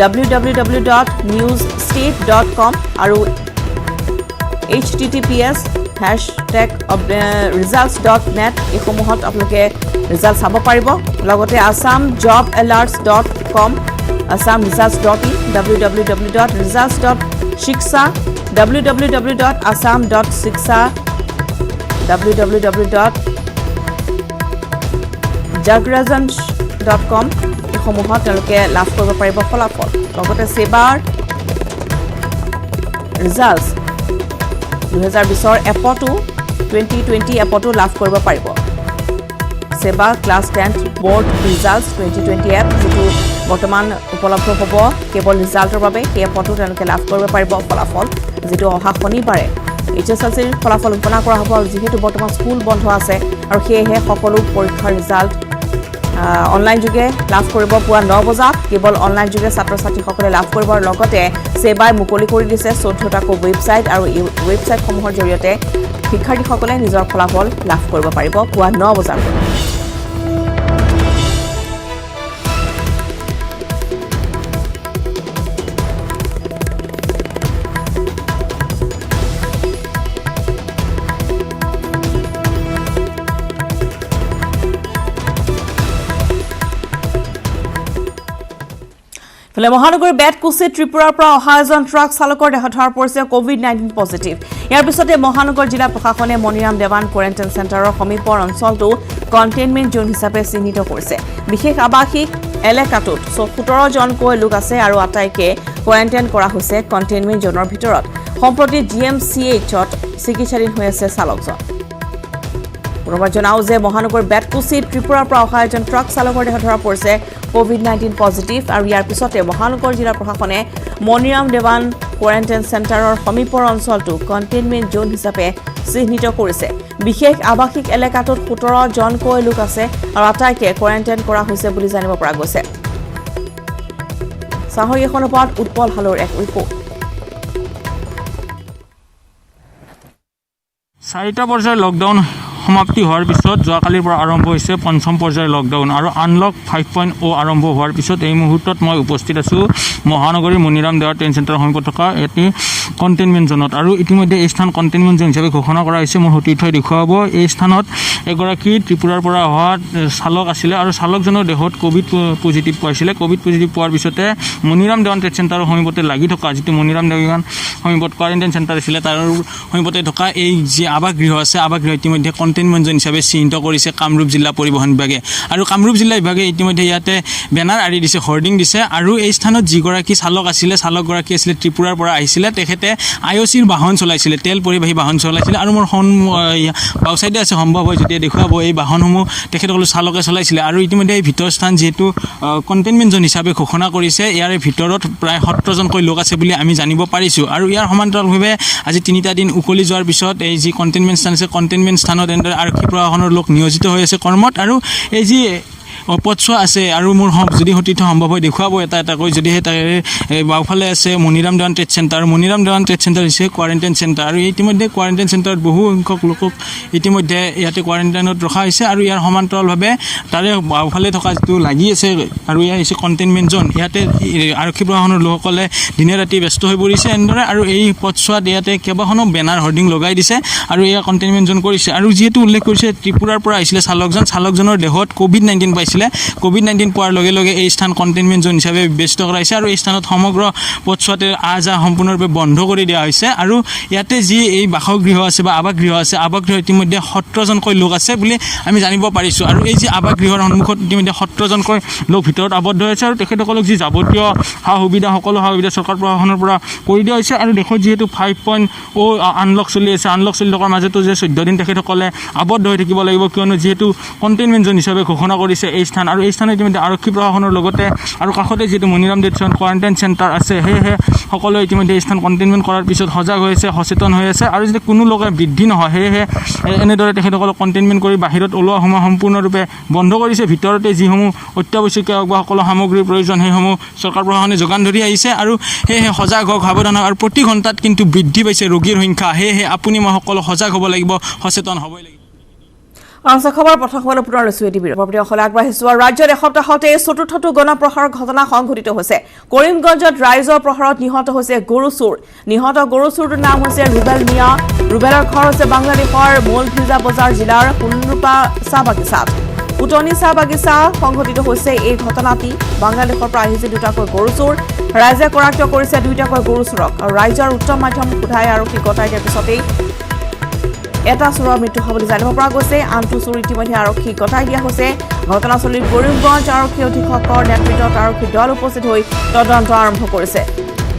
www.newsstate.com আৰু https://results.net এইসমূহত আপোনালোকে ৰিজাল্ট চাব পাৰিব লগতে assamjobalerts.com assamresults.in www.results.shiksha www.assam.shiksha www.jagrazan.com এইসমূহত তেওঁলোকে লাভ কৰিব পাৰিব ফলাফল লগতে সেৱাৰ ৰিজাল্টছ 2020 এপটো 2020 এপটো লাভ কৰিব পাৰিব সেৱা ক্লাছ 10 বৰ্ড ৰিজাল্টছ 2020 এপ যেটো বৰ্তমান উপলব্ধ হ'ব কেৱল ৰিজাল্টৰ বাবে এই এপটো তেওঁলোকে লাভ কৰিব পাৰিব ফলাফল যেটো অহা শনিবাৰে এইচএসএলচিৰ ফলাফল ঘোষণা কৰা হ'ব যেহেতু বৰ্তমান স্কুল বন্ধ আছে আৰু সেয়েহে সকলো পৰীক্ষাৰ ৰিজাল্ট অনলাইন যোগে লাভ কৰিব পুৱা 9 বজাত কেৱল অনলাইন যোগে ছাত্ৰ-ছাত্ৰীসকলে লাভ কৰিবৰ লগতে সেৱাই মুকলি কৰি দিছে 14টা ৱেবছাইট আৰু এই ৱেবছাইটসমূহৰ জৰিয়তে শিক্ষাৰ্থীসকলে নিজৰ ফলাফল লাভ কৰিব পাৰিব পুৱা 9 বজাত ফলে মহানগৰ বেটকুচি ত্ৰিপুৰাৰ পৰা অহা এজন ট্ৰাক চালকৰ দেহত ধৰা পৰিছে কোভিড-19 পজিটিভ ইয়াৰ পিছতে মহানগৰ জিলা প্ৰশাসনে মনিৰাম দেৱান কোৱাৰেণ্টাইন চেণ্টাৰৰ সমীপৰ অঞ্চলটো কণ্টেইনমেণ্ট জোন হিচাপে চিহ্নিত কৰিছে বিশেষ আৱাসিক এলেকাটোত 17 জনকৈ লোক আছে আৰু আটাইকে কোৱাৰেণ্টাইন কৰা হৈছে কণ্টেইনমেণ্ট জোনৰ ভিতৰত সম্প্ৰতি GMCHত চিকিৎসাধীন হৈ আছে চালকজন পুনৰবাৰ জনাও যে মহানগৰ বেটকুচি ত্ৰিপুৰাৰ পৰা অহা এজন ট্ৰাক চালকৰ দেহত ধৰা পৰিছে কোভিড-19 পজিটিভ আৰু ইয়াৰ পিছতে মহানগৰ জিলা প্ৰশাসনে মনিৰাম দেৱান কোৱাৰেণ্টাইন চেণ্টাৰৰ সমীপৰ অঞ্চলটো কণ্টেইনমেণ্ট জোন হিচাপে চিহ্নিত কৰিছে বিশেষ আৱাসিক এলেকাটোত 17 জনকৈ লোক আছে আৰু আটাইকে কোৱাৰেণ্টাইন কৰা হৈছে বুলি জানিব পৰা গৈছে চাহৰি এখনৰ ওপৰত উৎপল হালৰ এক ৰিপৰ্ট 4টা পৰ্যায়ৰ লকডাউন সমাপ্তি হোৱাৰ পিছত যোৱাকালিৰ পৰা আৰম্ভ হৈছে পঞ্চম পৰ্যায়ৰ লকডাউন আৰু আনলক 5.0 আৰম্ভ হোৱাৰ পিছত এই মুহূৰ্তত মই উপস্থিত আছোঁ মহানগৰীৰ মনিৰাম দেৱান ট্ৰেইন চেণ্টাৰৰ সমীপত থকা এটি কণ্টেইনমেণ্ট জোনত আৰু ইতিমধ্যে এই স্থান কণ্টেইনমেণ্ট জোন হিচাপে ঘোষণা কৰা হৈছে মোৰ সতীৰ্থই দেখুৱাব এই স্থানত এগৰাকী ত্ৰিপুৰাৰ পৰা অহা চালক আছিলে আৰু চালকজনৰ দেহত কোভিড পজিটিভ পাইছিলে কোভিড পজিটিভ পোৱাৰ পিছতে মনিৰাম দেৱান ট্ৰেইন চেণ্টাৰৰ সমীপতে লাগি থকা যিটো মনিৰাম দেৱান সমীপত কোৱাৰেণ্টাইন চেণ্টাৰ আছিলে তাৰ সমীপতে থকা এই যি আৱাসগৃহ আছে আৱাসগৃহ ইতিমধ্যে কণ্টেইনমেণ্ট জোন হিচাপে চিহ্নিত কৰিছে কামৰূপ জিলা পৰিবহণ বিভাগে আৰু কামৰূপ জিলা বিভাগে ইতিমধ্যে ইয়াতে বেনাৰ আৰি দিছে হৰ্ডিং দিছে আৰু এই স্থানত যিগৰাকী চালক আছিলে চালকগৰাকী আছিলে ত্ৰিপুৰাৰ পৰা আহিছিলে তেখেতে IOCৰ বাহন চলাইছিলে তেল পৰিবাহী বাহন চলাইছিলে আৰু মোৰ বাওঁ চাইডে আছে সম্ভৱ হয় যেতিয়া দেখুৱাব এই বাহনসমূহ তেখেতসকলে চালকে চলাইছিলে আৰু ইতিমধ্যে এই ভিতৰ স্থান যিহেতু কণ্টেইনমেণ্ট জোন হিচাপে ঘোষণা কৰিছে ইয়াৰে ভিতৰত প্ৰায় 17 জনকৈ লোক আছে বুলি আমি জানিব পাৰিছোঁ আৰু ইয়াৰ সমান্তৰালভাৱে আজি 3টা দিন উকলি যোৱাৰ পিছত এই যি কণ্টেইনমেণ্ট স্থান আছে কণ্টেইনমেণ্ট স্থানত এনেদৰে আৰক্ষী প্ৰশাসনৰ লোক নিয়োজিত হৈ আছে কৰ্মত আৰু এই যি পথছোৱা আছে আৰু মোৰ যদি সতীৰ্থ সম্ভৱ হয় দেখুৱাব এটা এটাকৈ যদিহে তাৰে বাওঁফালে আছে Maniram Dewan trade centre Maniram Dewan trade centre হৈছে কোৱাৰেণ্টাইন চেণ্টাৰ আৰু ইতিমধ্যে কোৱাৰেণ্টাইন চেণ্টাৰত বহু সংখ্যক লোকক ইতিমধ্যে ইয়াতে কোৱাৰেণ্টাইনত ৰখা হৈছে আৰু ইয়াৰ সমান্তৰালভাৱে তাৰে বাওঁফালে থকা যিটো লাগি আছে আৰু ইয়াৰ হৈছে কণ্টেইনমেণ্ট জোন ইয়াতে আৰক্ষী প্ৰশাসনৰ লোকসকলে দিনে ৰাতি ব্যস্ত হৈ পৰিছে এনেদৰে আৰু এই পথছোৱাত ইয়াতে কেইবাখনো বেনাৰ হৰ্ডিং লগাই দিছে আৰু এয়া কণ্টেইনমেণ্ট জোন কৰিছে আৰু যিহেতু উল্লেখ কৰিছে ত্ৰিপুৰাৰ পৰা আহিছিলে চালকজনৰ দেহত কোভিড-19 পাইছিলে কোভিড-19 পোৱাৰ লগে লগে এই স্থান কণ্টেইনমেণ্ট জোন হিচাপে বিবেচিত কৰা হৈছে আৰু এই স্থানত সমগ্ৰ পথছোৱাতে আহ-যাহ সম্পূৰ্ণৰূপে বন্ধ কৰি দিয়া হৈছে আৰু ইয়াতে যি এই বাসগৃহ আছে বা আৱাসগৃহ আছে আৱাসগৃহ ইতিমধ্যে 17 জনকৈ লোক আছে বুলি আমি জানিব পাৰিছোঁ আৰু এই যি আৱাসগৃহৰ সন্মুখত ইতিমধ্যে 17 জনকৈ লোক ভিতৰত আবদ্ধ হৈছে আৰু তেখেতসকলক যি যাৱতীয় সা সুবিধা সকলো সা সুবিধা চৰকাৰ প্ৰশাসনৰ পৰা কৰি দিয়া হৈছে আৰু দেশত যিহেতু 5.0 আনলক চলি আছে আনলক চলি থকাৰ মাজতো যে 14 দিন তেখেতসকলে আবদ্ধ হৈ থাকিব লাগিব কিয়নো যিহেতু কণ্টেইনমেণ্ট জোন হিচাপে ঘোষণা কৰিছে এই স্থান আৰু এই স্থানত ইতিমধ্যে আৰক্ষী প্ৰশাসনৰ লগতে আৰু কাষতে যিহেতু মনিৰাম দেৱান কোৱাৰেণ্টাইন চেণ্টাৰ আছে সেয়েহে সকলোৱে ইতিমধ্যে এই স্থান কণ্টেইনমেণ্ট কৰাৰ পিছত সজাগ হৈ আছে সচেতন হৈ আছে আৰু যদি কোনো লোকে বৃদ্ধি নহয় সেয়েহে এনেদৰে তেখেতসকলক কণ্টেইনমেণ্ট কৰি বাহিৰত ওলোৱা সময় সম্পূৰ্ণৰূপে বন্ধ কৰিছে ভিতৰতে যিসমূহ অত্যাৱশ্যকীয় বা সকলো সামগ্ৰীৰ প্ৰয়োজন সেইসমূহ চৰকাৰ প্ৰশাসনে যোগান ধৰি আহিছে আৰু সেয়েহে সজাগ হওক সাৱধান হওক আৰু প্ৰতি ঘণ্টাত কিন্তু বৃদ্ধি পাইছে ৰোগীৰ সংখ্যা সেয়েহে আপুনি মই সকলো সজাগ হ'ব লাগিব সচেতন হ'বই লাগিব খবৰ প্ৰথমলৈ পুনৰ লৈছো টিভিৰ অসলে আগবাঢ়িছো আৰু ৰাজ্যত এসপ্তাহতে চতুৰ্থটো গণপ্ৰহাৰৰ ঘটনা সংঘটিত হৈছে কৰিমগঞ্জত ৰাইজৰ প্ৰহাৰত নিহত হৈছে গৰু চোৰ নিহত গৰু চোৰটোৰ নাম হৈছে ৰুবেল মিয়া ৰুবেলৰ ঘৰ হৈছে বাংলাদেশৰ মৌলভিজা বজাৰ জিলাৰ কুনৰুপা চাহ বাগিচাত পুটনি চাহ বাগিচা সংঘটিত হৈছে এই ঘটনাটি বাংলাদেশৰ পৰা আহিছে দুটাকৈ গৰু চোৰ ৰাইজে কৰাক্ত কৰিছে দুইটাকৈ গৰু চোৰক আৰু ৰাইজৰ উত্তম মাধ্যম সোধাই আৰক্ষী গতাই দিয়াৰ পিছতেই এটা চোৰৰ মৃত্যু হোৱা বুলি জানিব পৰা গৈছে আনটো চোৰ ইতিমধ্যে আৰক্ষী গতাই দিয়া হৈছে ঘটনাস্থলীত কৰিমগঞ্জ আৰক্ষী অধীক্ষকৰ নেতৃত্বত আৰক্ষী দল উপস্থিত হৈ তদন্ত আৰম্ভ কৰিছে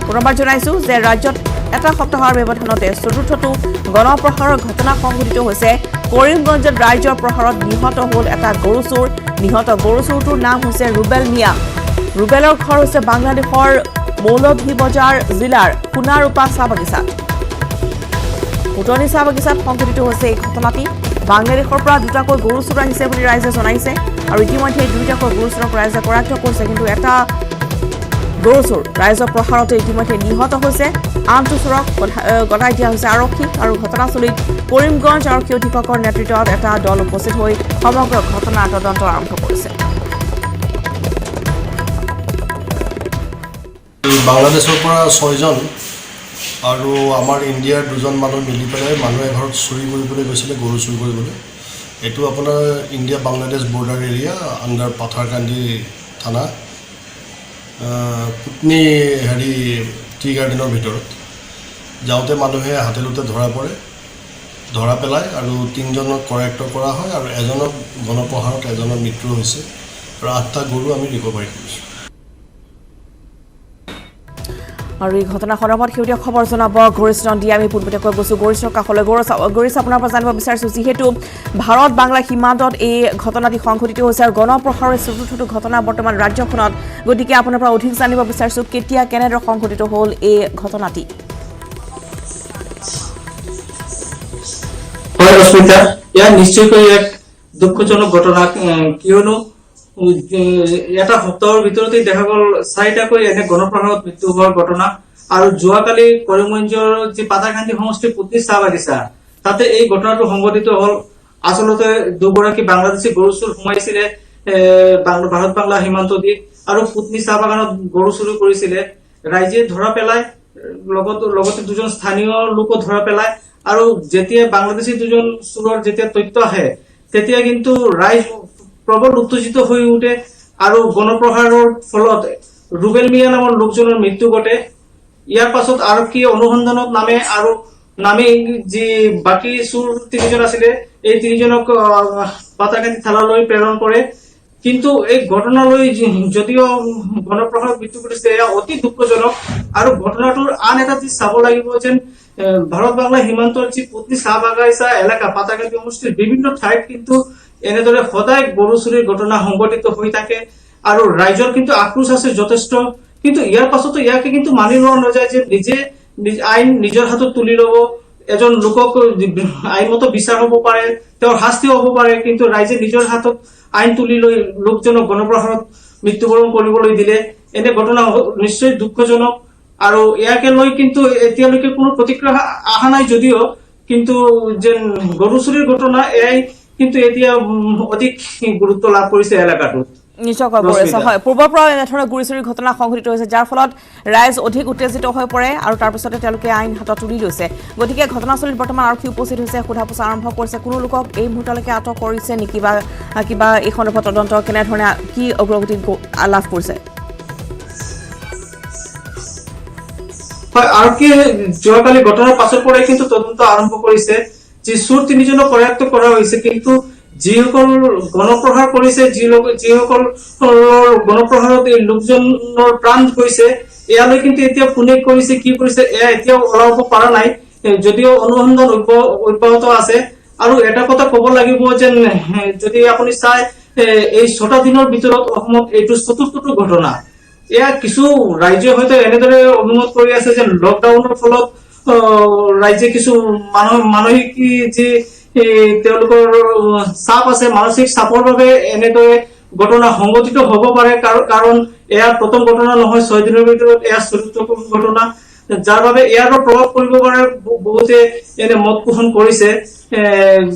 পুনৰবাৰ জনাইছোঁ যে ৰাজ্যত এটা সপ্তাহৰ ব্যৱধানতে চতুৰ্থটো গণপ্ৰহাৰৰ ঘটনা সংঘটিত হৈছে কৰিমগঞ্জত ৰাইজৰ প্ৰহাৰত নিহত হ'ল এটা গৰু চোৰ নিহত গৰু চোৰটোৰ নাম হৈছে ৰুবেল মিয়া ৰুবেলৰ ঘৰ হৈছে বাংলাদেশৰ মৌলভি-বজাৰ জিলাৰ সোণাৰূপা চাহ বাগিচাত উটনি চাহ বাগিচাত সংঘটিত হৈছে এই ঘটনাটি বাংলাদেশৰ পৰা দুটাকৈ গৰু চোৰ আহিছে বুলি ৰাইজে জনাইছে আৰু ইতিমধ্যে দুইটাকৈ গৰু চোৰক ৰাইজে কৰাক্ত কৰিছে কিন্তু এটা গৰু চোৰ ৰাইজৰ প্ৰহাৰতে ইতিমধ্যে নিহত হৈছে আনটো চোৰক গতাই দিয়া হৈছে আৰক্ষী আৰু ঘটনাস্থলীত কৰিমগঞ্জ আৰক্ষী অধীক্ষকৰ নেতৃত্বত এটা দল উপস্থিত হৈ সমগ্ৰ ঘটনাৰ তদন্ত আৰম্ভ কৰিছে বাংলাদেশৰ পৰা 6জন আৰু আমাৰ ইণ্ডিয়াৰ 2জন মানুহ মিলি পেলাই মানুহ এঘৰত চুৰি কৰিবলৈ গৈছিলে গৰু চুৰি কৰিবলৈ এইটো আপোনাৰ India Bangladesh border area under Patharkandi থানা পুতনি টি গাৰ্ডেনৰ ভিতৰত যাওঁতে মানুহে হাতেলোতে ধৰা পেলায় আৰু 3জনক কৰায়ত্ব কৰা হয় আৰু এজনক গণপ্ৰহাৰত এজনৰ মৃত্যু হৈছে আৰু 8টা গৰু আমি ৰিকভাৰী কৰিছোঁ আৰু এই ঘটনা সন্দৰ্ভত শেহতীয়া খবৰ জনাব গৰিছ নন্দী আমি পূৰ্বতে কৈ গৈছোঁ গৰিছৰ কাষলৈ গৰিছ আপোনাৰ পৰা জানিব বিচাৰিছোঁ যিহেতু ভাৰত বাংলা সীমান্তত এই ঘটনাটি সংঘটিত হৈছে আৰু গণপ্ৰহাৰৰ চতুৰ্থটো ঘটনা বৰ্তমান ৰাজ্যখনত গতিকে আপোনাৰ পৰা অধিক জানিব বিচাৰিছোঁ কেতিয়া কেনেদৰে সংঘটিত হ'ল এই ঘটনাটি হয় ৰশ্মিতা এয়া নিশ্চয়কৈ এক দুঃখজনক ঘটনা কিয়নো এটা সপ্তাহৰ ভিতৰতে দেখা গ'ল 4টাকৈ এনে গণপ্ৰহাৰত মৃত্যু হোৱাৰ ঘটনা আৰু যোৱাকালি কৰিমগঞ্জৰ যি পাতাৰকান্দি সমষ্টিৰ পুতনি চাহ বাগিচা তাতে এই ঘটনাটো সংঘটিত হ'ল আচলতে দুগৰাকী বাংলাদেশী গৰু চোৰ সোমাইছিলে ভাৰত বাংলা সীমান্ত দি আৰু পুতনি চাহ বাগানত গৰু চুৰি কৰিছিলে ৰাইজে ধৰা পেলায় লগতে 2জন স্থানীয় লোকো ধৰা পেলায় আৰু যেতিয়া বাংলাদেশী 2জন চোৰৰ যেতিয়া তথ্য আহে তেতিয়া কিন্তু ৰাইজ প্ৰবল উত্তেজিত হৈ উঠে আৰু গণপ্ৰহাৰৰ ফলত ৰুবেল মিয়া নামৰ লোকজনৰ মৃত্যু ঘটে ইয়াৰ পাছত আৰক্ষী অনুসন্ধানত নামে যি বাকী চোৰ 3জন আছিলে এই 3জনক পাতাৰকান্দি থানালৈ প্ৰেৰণ কৰে কিন্তু এই ঘটনালৈ যদিও গণপ্ৰহাৰত মৃত্যু ঘটিছে এয়া অতি দুঃখজনক আৰু ঘটনাটোৰ আন এটা দিশ চাব লাগিব যেন ভাৰত বাংলা সীমান্তৰ যি পুতনি চাহ বাগিচা এলেকা পাতাৰকান্দি সমষ্টিৰ বিভিন্ন ঠাইত কিন্তু এনেদৰে সদায় গৰু চুৰিৰ ঘটনা সংঘটিত হৈ থাকে আৰু ৰাইজৰ কিন্তু আক্ৰোশ আছে যথেষ্ট কিন্তু ইয়াৰ পাছতো ইয়াকে কিন্তু মানি লোৱা নাযায় যে নিজে আইন নিজৰ হাতত তুলি ল'ব এজন লোকক আইনমতো বিচাৰ হ'ব পাৰে তেওঁৰ শাস্তি হ'ব পাৰে কিন্তু ৰাইজে নিজৰ হাতত আইন তুলি লৈ লোকজনক গণপ্ৰহাৰত মৃত্যুবৰণ কৰিবলৈ দিলে এনে ঘটনা নিশ্চয় দুঃখজনক আৰু ইয়াকে লৈ কিন্তু এতিয়ালৈকে কোনো প্ৰতিক্ৰিয়া অহা নাই যদিও কিন্তু যেন গৰু চুৰিৰ ঘটনা এয়াই কিন্তু এতিয়া অধিক গুৰুত্ব লাভ কৰিছে এলেকাটোত নিশ্চয়কৈ কৰিছে হয় পূৰ্বৰ পৰা এনেধৰণৰ গুৰি চুৰিৰ ঘটনা সংঘটিত হৈছে যাৰ ফলত ৰাইজ অধিক উত্তেজিত হৈ পৰে আৰু তাৰ পিছতে তেওঁলোকে আইন হাতত তুলি লৈছে গতিকে ঘটনাস্থলীত বৰ্তমান আৰক্ষী উপস্থিত হৈছে সোধা পোছা আৰম্ভ কৰিছে কোনো লোকক এই মুহূৰ্তলৈকে আটক কৰিছে নেকি বা কিবা এই সন্দৰ্ভত তদন্ত কেনেধৰণে কি অগ্ৰগতি লাভ কৰিছে হয় আৰক্ষীয়ে যোৱাকালি ঘটনাৰ পাছৰ পৰাই কিন্তু তদন্ত আৰম্ভ কৰিছে যে চোৰ 3জনক কৰায়ত্ব কৰা হৈছে কিন্তু যিসকল গণপ্ৰহাৰ কৰিছে যিসকল গণপ্ৰহাৰত এই লোকজনৰ প্ৰাণ গৈছে এয়ালৈ কিন্তু এতিয়া কোনে কৰিছে কি কৰিছে এয়া এতিয়াও ওলাব পৰা নাই যদিও অনুসন্ধান অব্যাহত আছে আৰু এটা কথা ক'ব লাগিব যে যদি আপুনি চাই এই 6টা দিনৰ ভিতৰত অসমত এইটো চতুৰ্থটো ঘটনা এয়া কিছু ৰাজ্য হয়তো এনেদৰে অভিমত কৰি আছে যে লকডাউনৰ ফলত ৰাজ্যে কিছু মানসিক যি তেওঁলোকৰ চাপ আছে মানসিক চাপৰ বাবে এনেদৰে ঘটনা সংঘটিত হ'ব পাৰে কাৰণ এয়া প্ৰথম ঘটনা নহয় 6 দিনৰ ভিতৰত এয়া চতুৰ্থ ঘটনা যাৰ বাবে ইয়াৰ প্ৰভাৱ পৰিব পাৰে বহুতে এনে মত পোষণ কৰিছে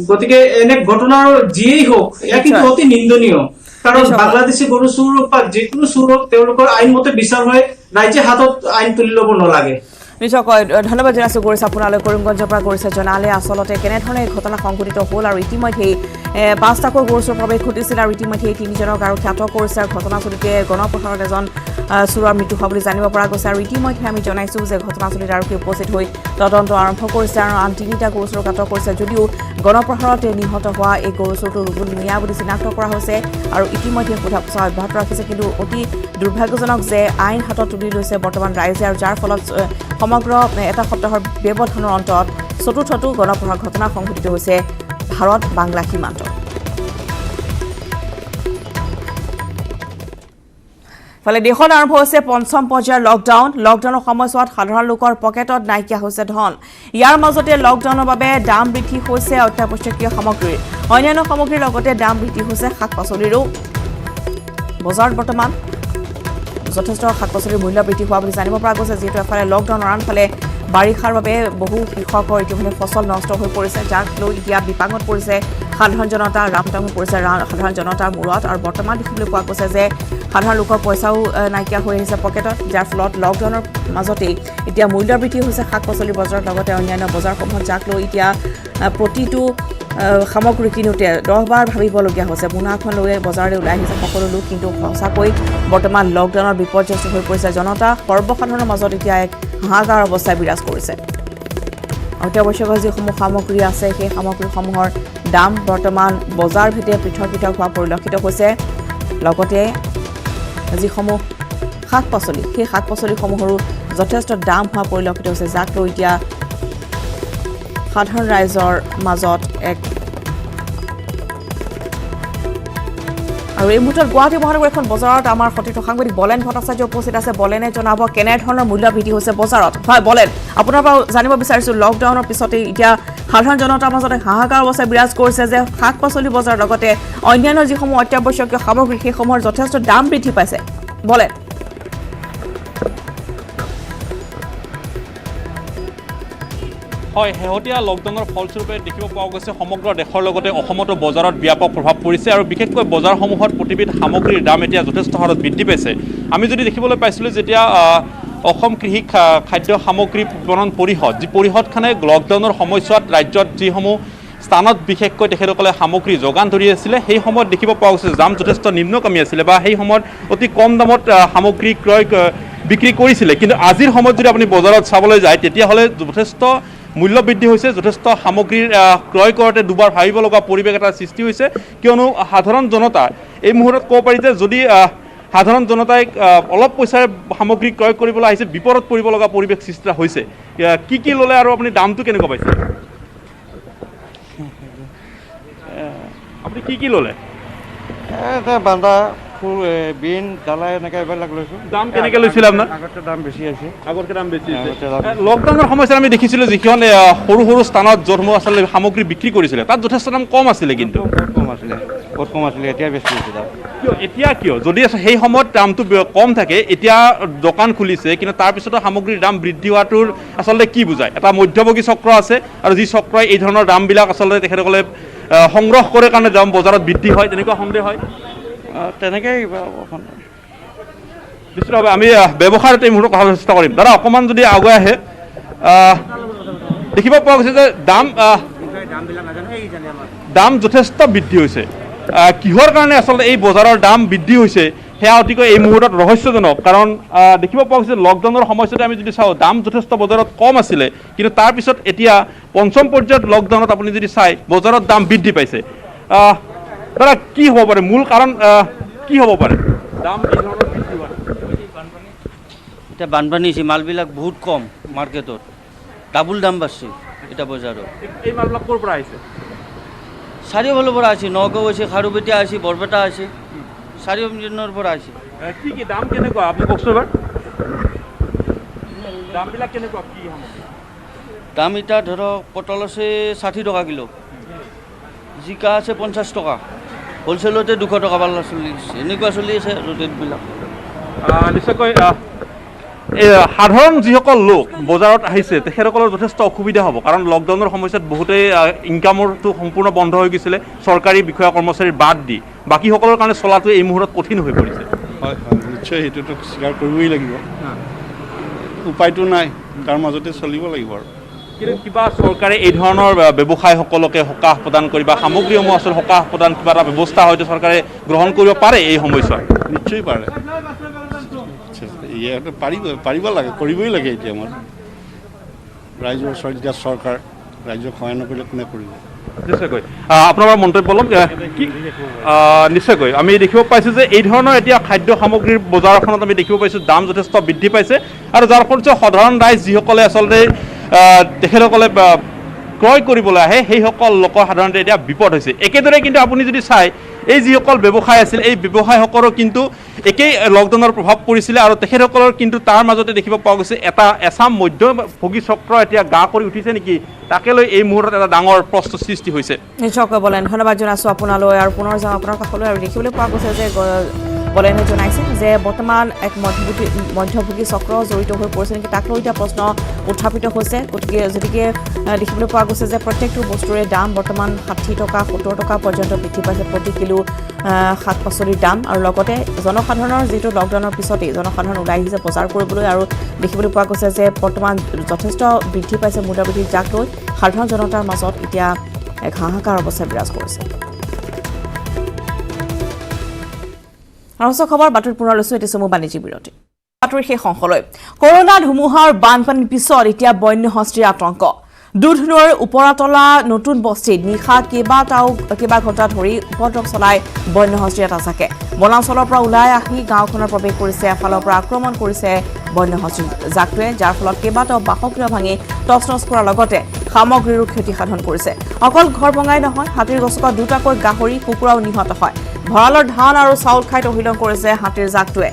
গতিকে এনে ঘটনাৰ যিয়েই হোক এয়া কিন্তু অতি নিন্দনীয় কাৰণ বাংলাদেশী গৰু চোৰ বা যিকোনো চোৰক তেওঁলোকৰ আইনমতে বিচাৰ হয় ৰাজ্যে হাতত আইন তুলি ল'ব নালাগে নিশ্চয়কৈ ধন্যবাদ জনাইছোঁ গৰিছ আপোনালৈ কৰিমগঞ্জৰ পৰা গৰিছে জনালে আচলতে কেনেধৰণে এই ঘটনা সংঘটিত হ'ল আৰু ইতিমধ্যেই 5টাকৈ গৰু চোৰৰ প্ৰৱেশ ঘটিছিল আৰু ইতিমধ্যে 3জনক আৰক্ষীয়ে আটক কৰিছে আৰু ঘটনাস্থলীতে গণপ্ৰহাৰত এজন চোৰৰ মৃত্যু হোৱা বুলি জানিব পৰা গৈছে আৰু ইতিমধ্যে আমি জনাইছোঁ যে ঘটনাস্থলীত আৰক্ষী উপস্থিত হৈ তদন্ত আৰম্ভ কৰিছে আৰু আন 3টা গৰু চোৰক আটক কৰিছে যদিও গণপ্ৰহাৰত নিহত হোৱা এই গৰু চোৰটো ৰুবুল মিয়া বুলি চিনাক্ত কৰা হৈছে আৰু ইতিমধ্যে সোধা পোছা অব্যাহত ৰাখিছে কিন্তু অতি দুৰ্ভাগ্যজনক যে আইন হাতত তুলি লৈছে বৰ্তমান ৰাইজে আৰু যাৰ ফলত সমগ্ৰ এটা সপ্তাহৰ ব্যৱধানৰ অন্তত চতুৰ্থটো গণপ্ৰহাৰ ঘটনা সংঘটিত হৈছে ভাৰত বাংলা সীমান্ত ফলে দেশত আৰম্ভ হৈছে পঞ্চম পৰ্যায়ৰ লকডাউনৰ সময়ছোৱাত সাধাৰণ লোকৰ পকেটত নাইকিয়া হৈছে ধন ইয়াৰ মাজতে লকডাউনৰ বাবে দাম বৃদ্ধি হৈছে অত্যাৱশ্যকীয় সামগ্ৰীৰ অন্যান্য সামগ্ৰীৰ লগতে দাম বৃদ্ধি হৈছে শাক পাচলিৰো বজাৰত বৰ্তমান যথেষ্ট শাক পাচলিৰ মূল্য বৃদ্ধি হোৱা বুলি জানিব পৰা গৈছে যিহেতু এফালে লকডাউনৰ আনফালে বাৰিষাৰ বাবে বহু কৃষকৰ ইতিমধ্যে ফচল নষ্ট হৈ পৰিছে যাক লৈ এতিয়া বিপাঙত পৰিছে সাধাৰণ জনতা ৰামটাং পৰিছে সাধাৰণ জনতাৰ মূৰত আৰু বৰ্তমান দেখিবলৈ পোৱা গৈছে যে সাধাৰণ লোকৰ পইচাও নাইকিয়া হৈ আহিছে পকেটত যাৰ ফলত লকডাউনৰ মাজতেই এতিয়া মূল্য বৃদ্ধি হৈছে শাক পাচলিৰ বজাৰত লগতে অন্যান্য বজাৰসমূহত যাক লৈ এতিয়া প্ৰতিটো সামগ্ৰী কিনোতে 10 বাৰ ভাবিবলগীয়া হৈছে মোনাখন লৈ বজাৰলৈ ওলাই আহিছে সকলো লোক কিন্তু সঁচাকৈ বৰ্তমান লকডাউনৰ বিপৰ্যস্ত হৈ পৰিছে জনতা সৰ্বসাধাৰণৰ মাজত এতিয়া এক হাহাকাৰ অৱস্থা বিৰাজ কৰিছে অত্যাৱশ্যকীয় যিসমূহ সামগ্ৰী আছে সেই সামগ্ৰীসমূহৰ দাম বৰ্তমান বজাৰ ভিত্তিতে পৃথক পৃথক হোৱা পৰিলক্ষিত হৈছে লগতে যিসমূহ শাক পাচলি সেই শাক পাচলিসমূহৰো যথেষ্ট দাম হোৱা পৰিলক্ষিত হৈছে যাক লৈ এতিয়া সাধাৰণ ৰাইজৰ মাজত এক আৰু এই মুহূৰ্তত গুৱাহাটী মহানগৰ এখন বজাৰত আমাৰ সতীৰ্থ সাংবাদিক বলেন ভট্টাচাৰ্য উপস্থিত আছে বলেনে জনাব কেনেধৰণৰ মূল্য বৃদ্ধি হৈছে বজাৰত হয় বলেন আপোনাৰ পৰা জানিব বিচাৰিছোঁ লকডাউনৰ পিছতে এতিয়া সাধাৰণ জনতাৰ মাজত হাহাকাৰ অৱস্থা বিৰাজ কৰিছে যে শাক পাচলি বজাৰৰ লগতে অন্যান্য যিসমূহ অত্যাৱশ্যকীয় সামগ্ৰী সেইসমূহৰ যথেষ্ট দাম বৃদ্ধি পাইছে বলেন হয় শেহতীয়া লকডাউনৰ ফলস্বৰূপে দেখিব পোৱা গৈছে সমগ্ৰ দেশৰ লগতে অসমতো বজাৰত ব্যাপক প্ৰভাৱ পৰিছে আৰু বিশেষকৈ বজাৰসমূহত প্ৰতিবিধ সামগ্ৰীৰ দাম এতিয়া যথেষ্ট হাৰত বৃদ্ধি পাইছে আমি যদি দেখিবলৈ পাইছিলোঁ যেতিয়া অসম কৃষি খাদ্য সামগ্ৰী বিপণন পৰিষদ যি পৰিষদখনে লকডাউনৰ সময়ছোৱাত ৰাজ্যত যিসমূহ স্থানত বিশেষকৈ তেখেতসকলে সামগ্ৰী যোগান ধৰি আছিলে সেই সময়ত দেখিব পোৱা গৈছে দাম যথেষ্ট নিম্নগামী আছিলে বা সেই সময়ত অতি কম দামত সামগ্ৰী বিক্ৰী কৰিছিলে কিন্তু আজিৰ সময়ত যদি আপুনি বজাৰত চাবলৈ যায় তেতিয়াহ'লে যথেষ্ট মূল্য বৃদ্ধি হৈছে যথেষ্ট সামগ্ৰীৰ ক্ৰয় কৰোঁতে দুবাৰ ভাবিব লগা পৰিৱেশ এটাৰ সৃষ্টি হৈছে কিয়নো সাধাৰণ জনতা এই মুহূৰ্তত ক'ব পাৰি যে যদি সাধাৰণ জনতাই অলপ পইচাৰে সামগ্ৰী ক্ৰয় কৰিবলৈ আহিছে বিপদত পৰিব লগা পৰিৱেশ সৃষ্টি হৈছে কি ল'লে আৰু আপুনি দামটো কেনেকুৱা পাইছে আপুনি কি ল'লে বান্ধা ফুল বিন জ্বালা এনেকৈ এইবিলাক লৈছোঁ দাম কেনেকৈ লৈছিলে আপোনাৰ আগতে দাম বেছি আছে আগতকৈ দাম বেছি লকডাউনৰ সময়ছোৱাত আমি দেখিছিলোঁ যিখন সৰু সৰু স্থানত য'তসমূহ আচলতে সামগ্ৰী বিক্ৰী কৰিছিলে তাত যথেষ্ট দাম কম আছিলে কিন্তু বহুত কম আছিলে এতিয়া বেছি হৈছে দাম কিয় যদি সেই সময়ত দামটো কম থাকে এতিয়া দোকান খুলিছে কিন্তু তাৰপিছতো সামগ্ৰীৰ দাম বৃদ্ধি হোৱাটোৰ আচলতে কি বুজায় এটা মধ্যভোগী চক্ৰ আছে আৰু যি চক্ৰই এই ধৰণৰ দামবিলাক আচলতে তেখেতসকলে সংগ্ৰহ কৰে কাৰণে দাম বজাৰত বৃদ্ধি হয় তেনেকুৱা সন্দেহ হয় তেনেকৈ নিশ্চিতভাৱে আমি ব্যৱসায়ত এই মুহূৰ্তত কথা চেষ্টা কৰিম দাদা অকণমান যদি আগুৱাই আহে দেখিব পোৱা গৈছে যে দাম যথেষ্ট বৃদ্ধি হৈছে কিহৰ কাৰণে আচলতে এই বজাৰৰ দাম বৃদ্ধি হৈছে সেয়া অতিকৈ এই মুহূৰ্তত ৰহস্যজনক কাৰণ দেখিব পোৱা গৈছে লকডাউনৰ সময়ছোৱাতে আমি যদি চাওঁ দাম যথেষ্ট বজাৰত কম আছিলে কিন্তু তাৰপিছত এতিয়া পঞ্চম পৰ্যায়ত লকডাউনত আপুনি যদি চাই বজাৰত দাম বৃদ্ধি পাইছে দাদা কি হ'ব পাৰে মূল কাৰণ কি হ'ব পাৰে দাম এই ধৰণৰ বৃদ্ধি হোৱা এতিয়া বানপানী হৈছে মালবিলাক বহুত কম মাৰ্কেটত ডাবুল দাম বাঢ়ছে এতিয়া বজাৰত এই মালবিলাক ক'ৰ পৰা আহিছে চাৰিওফালৰ পৰা আছে নগাঁও আছে খাৰুপেটীয়া আছে বৰপেটা আছে চাৰিওজনৰ পৰা আছে কি দাম কেনেকুৱা আপুনি কওকচোন এবাৰ দামবিলাক কেনেকুৱা কি সামগ্ৰী দাম এতিয়া ধৰক পটল আছে 60 টকা কিলো জিকা আছে 50 টকা হোলচেলতে 200 টকা পাল্লা চলি আছে এনেকুৱা চলি আছে ৰেটবিলাক নিশ্চয়কৈ সাধাৰণ যিসকল লোক বজাৰত আহিছে তেখেতসকলৰ যথেষ্ট অসুবিধা হ'ব কাৰণ লকডাউনৰ সময়ছোৱাত বহুতেই ইনকামৰটো সম্পূৰ্ণ বন্ধ হৈ গৈছিলে চৰকাৰী বিষয়া কৰ্মচাৰীৰ বাদ দি বাকীসকলৰ কাৰণে চলাটো এই মুহূৰ্তত কঠিন হৈ পৰিছে হয় হয় নিশ্চয় সেইটোতো স্বীকাৰ কৰিবই লাগিব উপায়টো নাই তাৰ মাজতে চলিব লাগিব আৰু কিন্তু কিবা চৰকাৰে এই ধৰণৰ ব্যৱসায়ীসকলকে সকাহ প্ৰদান কৰি বা সামগ্ৰীসমূহ আচলতে সকাহ প্ৰদান কিবা এটা ব্যৱস্থা হয়তো চৰকাৰে গ্ৰহণ কৰিব পাৰে এই সময়ছোৱাত নিশ্চয় পাৰে পাৰিব লাগে কৰিবই লাগে এতিয়া আমাৰ ৰাইজৰ ওচৰত এতিয়া চৰকাৰ ৰাইজক সহায় নকৰিলে কোনে কৰিব নিশ্চয়কৈ আপোনাৰ মন্তব্য ল'ম নিশ্চয়কৈ আমি দেখিব পাইছোঁ যে এই ধৰণৰ এতিয়া খাদ্য সামগ্ৰীৰ বজাৰখনত আমি দেখিব পাইছোঁ দাম যথেষ্ট বৃদ্ধি পাইছে আৰু যাৰ ফলত সাধাৰণ ৰাইজ যিসকলে আচলতে তেখেতসকলে ক্ৰয় কৰিবলৈ আহে সেইসকল লোকৰ সাধাৰণতে এতিয়া বিপদ হৈছে একেদৰে কিন্তু আপুনি যদি চাই এই যিসকল ব্যৱসায় আছিল এই ব্যৱসায়ীসকলৰ কিন্তু একেই লকডাউনৰ প্ৰভাৱ পৰিছিলে আৰু তেখেতসকলৰ কিন্তু তাৰ মাজতে দেখিব পোৱা গৈছে এটা এচাম মধ্যভোগী চক্ৰ এতিয়া গা কৰি উঠিছে নেকি তাকে লৈ এই মুহূৰ্তত এটা ডাঙৰ প্ৰশ্ন সৃষ্টি হৈছে নিশ্চয়কৈ বলেন ধন্যবাদ জনাইছোঁ আপোনালৈ আৰু পুনৰ যাম আপোনাৰ কাষলৈ আৰু দেখিবলৈ পোৱা গৈছে যে বলেনে জনাইছে যে বৰ্তমান এক মধ্যভোগী চক্ৰ জড়িত হৈ পৰিছে নেকি তাক লৈ এতিয়া প্ৰশ্ন উত্থাপিত হৈছে গতিকে যদিকে দেখিবলৈ পোৱা গৈছে যে প্ৰত্যেকটো বস্তুৰে দাম বৰ্তমান 60 টকা 70 টকা পৰ্যন্ত বৃদ্ধি পাইছে প্ৰতি কিলো শাক পাচলিৰ দাম আৰু লগতে জনসাধাৰণৰ যিটো লকডাউনৰ পিছতেই জনসাধাৰণ ওলাই আহিছে বজাৰ কৰিবলৈ আৰু দেখিবলৈ পোৱা গৈছে যে বৰ্তমান যথেষ্ট বৃদ্ধি পাইছে মূল্যবৃদ্ধিৰ যাক লৈ সাধাৰণ জনতাৰ মাজত এতিয়া এক হাহাকাৰ অৱস্থা বিৰাজ কৰিছে আৰু খবৰ বাতৰি পুনৰ লৈছোঁ এতিয়া চমু বাণিজ্যিক বিৰতি বাতৰি শেষ অংশলৈ কৰোনা ধুমুহাৰ বানপানীৰ পিছত এতিয়া বন্য হস্তীৰ আতংক দুধনৈৰ ওপৰাতলা নতুন বস্তিত নিশা কেইবা ঘণ্টা ধৰি উপদ্ৰৱ চলাই বন্য হস্তীৰ এটা জাকে বনাঞ্চলৰ পৰা ওলাই আহি গাঁওখনৰ প্ৰৱেশ কৰিছে এফালৰ পৰা আক্ৰমণ কৰিছে বন্য হস্তীৰ জাকটোৱে যাৰ ফলত কেইবাটাও বাসগৃহ ভাঙি তছনছ কৰাৰ লগতে সামগ্ৰীৰো ক্ষতি সাধন কৰিছে অকল ঘৰ ভঙাই নহয় হাতীৰ গছকত দুটাকৈ গাহৰি কুকুৰাও নিহত হয় ভঁৰালৰ ধান আৰু চাউল খাই তহিলং কৰিছে হাতীৰ জাকটোৱে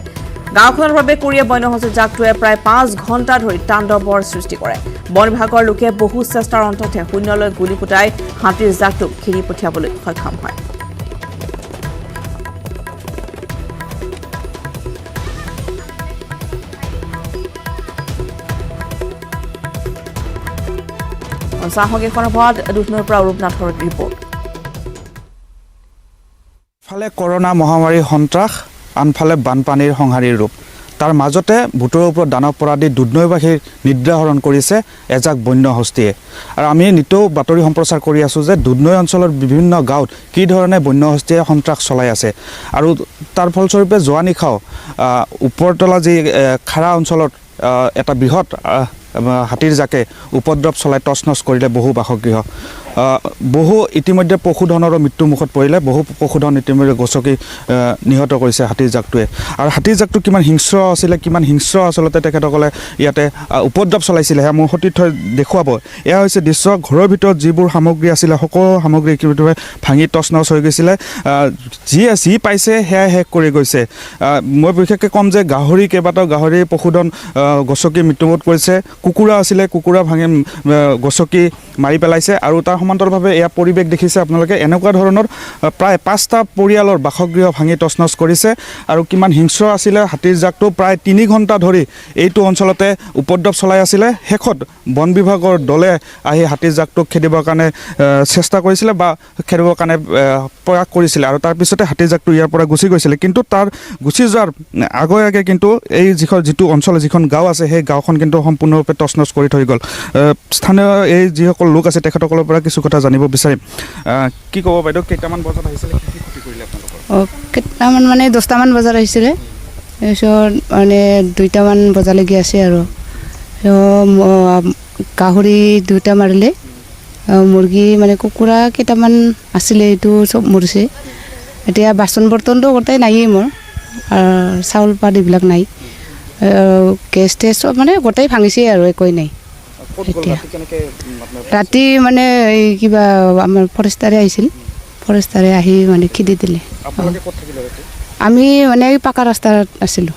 গাঁওখনৰ প্ৰৱেশ কৰিয়ে বন্য হস্তীৰ জাকটোৱে প্ৰায় 5 ঘণ্টা ধৰি তাণ্ডৱৰ সৃষ্টি কৰে বন বিভাগৰ লোকে বহু চেষ্টাৰ অন্ততহে শূন্যলৈ গুলী ফুটাই হাতীৰ জাকটোক ঘেৰি পঠিয়াবলৈ সক্ষম হয় সাহসীখনৰ পৰা দুধনৈৰ পৰা ৰূপনাথৰ ৰিপৰ্ট ফালে কৰোনা মহামাৰী সন্ত্ৰাস আনফালে বানপানীৰ সংহাৰীৰ ৰূপ তাৰ মাজতে ভূতৰ ওপৰত দানৱ পৰা দি দুধনৈবাসীৰ নিদ্ৰাহৰণ কৰিছে এজাক বন্য হস্তীয়ে আৰু আমি নিতৌ বাতৰি সম্প্ৰচাৰ কৰি আছোঁ যে দুধনৈ অঞ্চলৰ বিভিন্ন গাঁৱত কি ধৰণে বন্য হস্তীয়ে সন্ত্ৰাস চলাই আছে আৰু তাৰ ফলস্বৰূপে যোৱা নিশাও ওপৰতলা যি খাৰা অঞ্চলত এটা বৃহৎ হাতীৰ জাকে উপদ্ৰৱ চলাই তছনছ কৰিলে বহু বাসগৃহ বহু ইতিমধ্যে পশুধনৰো মৃত্যুমুখত পৰিলে বহু পশুধন ইতিমধ্যে গছকি নিহত কৰিছে হাতীৰ জাকটোৱে আৰু হাতীৰ জাকটো কিমান হিংস্ৰ আছিলে কিমান হিংস্ৰ আচলতে তেখেতসকলে ইয়াতে উপদ্ৰৱ চলাইছিলে সেয়া মোৰ সতীৰ্থই দেখুৱাব এয়া হৈছে দৃশ্য ঘৰৰ ভিতৰত যিবোৰ সামগ্ৰী আছিলে সকলো সামগ্ৰী ইতিমধ্যে ভাঙি তছনছ হৈ গৈছিলে যি পাইছে সেয়া শেষ কৰি গৈছে মই বিশেষকৈ ক'ম যে গাহৰি কেইবাটাও গাহৰি পশুধন গছকি মৃত্যুমুখত পৰিছে কুকুৰা আছিলে কুকুৰা ভাঙি গছকি মাৰি পেলাইছে আৰু তাৰ সমান্তৰভাৱে এয়া পৰিৱেশ দেখিছে আপোনালোকে এনেকুৱা ধৰণৰ প্ৰায় 5টা পৰিয়ালৰ বাসগৃহ ভাঙি তছনছ কৰিছে আৰু কিমান হিংস্ৰ আছিলে হাতীৰ জাকটো প্ৰায় 3 ঘণ্টা ধৰি এইটো অঞ্চলতে উপদ্ৰৱ চলাই আছিলে শেষত বন বিভাগৰ দলে আহি হাতীৰ জাকটোক খেদিবৰ কাৰণে চেষ্টা কৰিছিলে বা খেদিবৰ কাৰণে প্ৰয়াস কৰিছিলে আৰু তাৰপিছতে হাতীৰ জাকটো ইয়াৰ পৰা গুচি গৈছিলে কিন্তু তাৰ গুচি যোৱাৰ আগে কিন্তু এই যিটো অঞ্চল যিখন গাঁও আছে সেই গাঁওখন কিন্তু সম্পূৰ্ণৰূপে তছনছ কৰি থৈ গ'ল স্থানীয় এই যিসকল লোক আছে তেখেতসকলৰ পৰা কিছু কথা জানিব বিচাৰিম কি ক'ব বাইদেউ কেইটামান বজাত আহিছিলে কি ক্ষতি কৰিলে আপোনালোকৰ কেইটামান মানে 10টামান বজাত আহিছিলে তাৰপিছত মানে 2টামান বজালৈকে আছে আৰু গাহৰি 2টা মাৰিলে মুৰ্গী মানে কুকুৰা কেইটামান আছিলে এইটো চব মৰিছে এতিয়া বাচন বৰ্তনটো গোটেই নায়েই মোৰ আৰু চাউল পাত এইবিলাক নাই গেছ টেছ চব মানে গোটেই ভাঙিছে আৰু একোৱেই নাই ৰাতি মানে এই কিবা আমাৰ ফৰেষ্টাৰে আহিছিল ফৰেষ্টাৰে আহি মানে খেদি দিলে আমি মানে পাকা ৰাস্তাত আছিলোঁ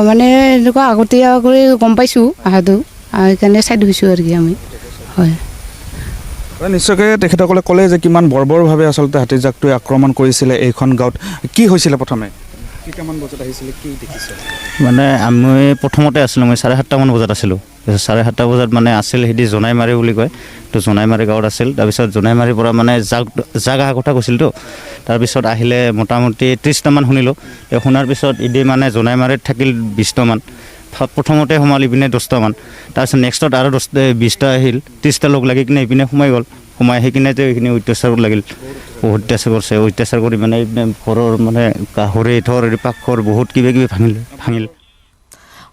মানে এনেকুৱা আগতীয়া কৰি গম পাইছোঁ আহাটো সেইকাৰণে চাইড হৈছোঁ আৰু কি আমি হয় নিশ্চয়কৈ তেখেতসকলে ক'লে যে কিমান বৰ্বৰভাৱে আচলতে হাতীৰ জাকটোৱে আক্ৰমণ কৰিছিলে এইখন গাঁৱত কি হৈছিলে প্ৰথমে কেইটামান বজাত আহিছিলে কি দেখিছে মানে আমি প্ৰথমতে আছিলোঁ মই 7:30মান বজাত আছিলোঁ 7:30 বজাত মানে আছিল সেইদি জোনাইমাৰি বুলি কয় তো জোনাইমাৰি গাঁৱত আছিল তাৰপিছত জোনাইমাৰিৰ পৰা মানে জাগ অহা কথা কৈছিলতো তাৰপিছত আহিলে মোটামুটি 30টামান শুনিলোঁ শুনাৰ পিছত ইদি মানে জোনাইমাৰিত থাকিল 20টামান প্ৰথমতে সোমাল ইপিনে 10টামান তাৰপিছত নেক্সটত আৰু 20টা আহিল 30টা লগ লাগি কিনে ইপিনে সোমাই গ'ল সোমাই আহি কিনে এইখিনি অত্যাচাৰ লাগিল বহুত অত্যাচাৰ কৰিছে অত্যাচাৰ কৰি মানে ঘৰৰ মানে গাহৰি থৰ পাকঘৰ বহুত কিবা কিবি ভাঙিল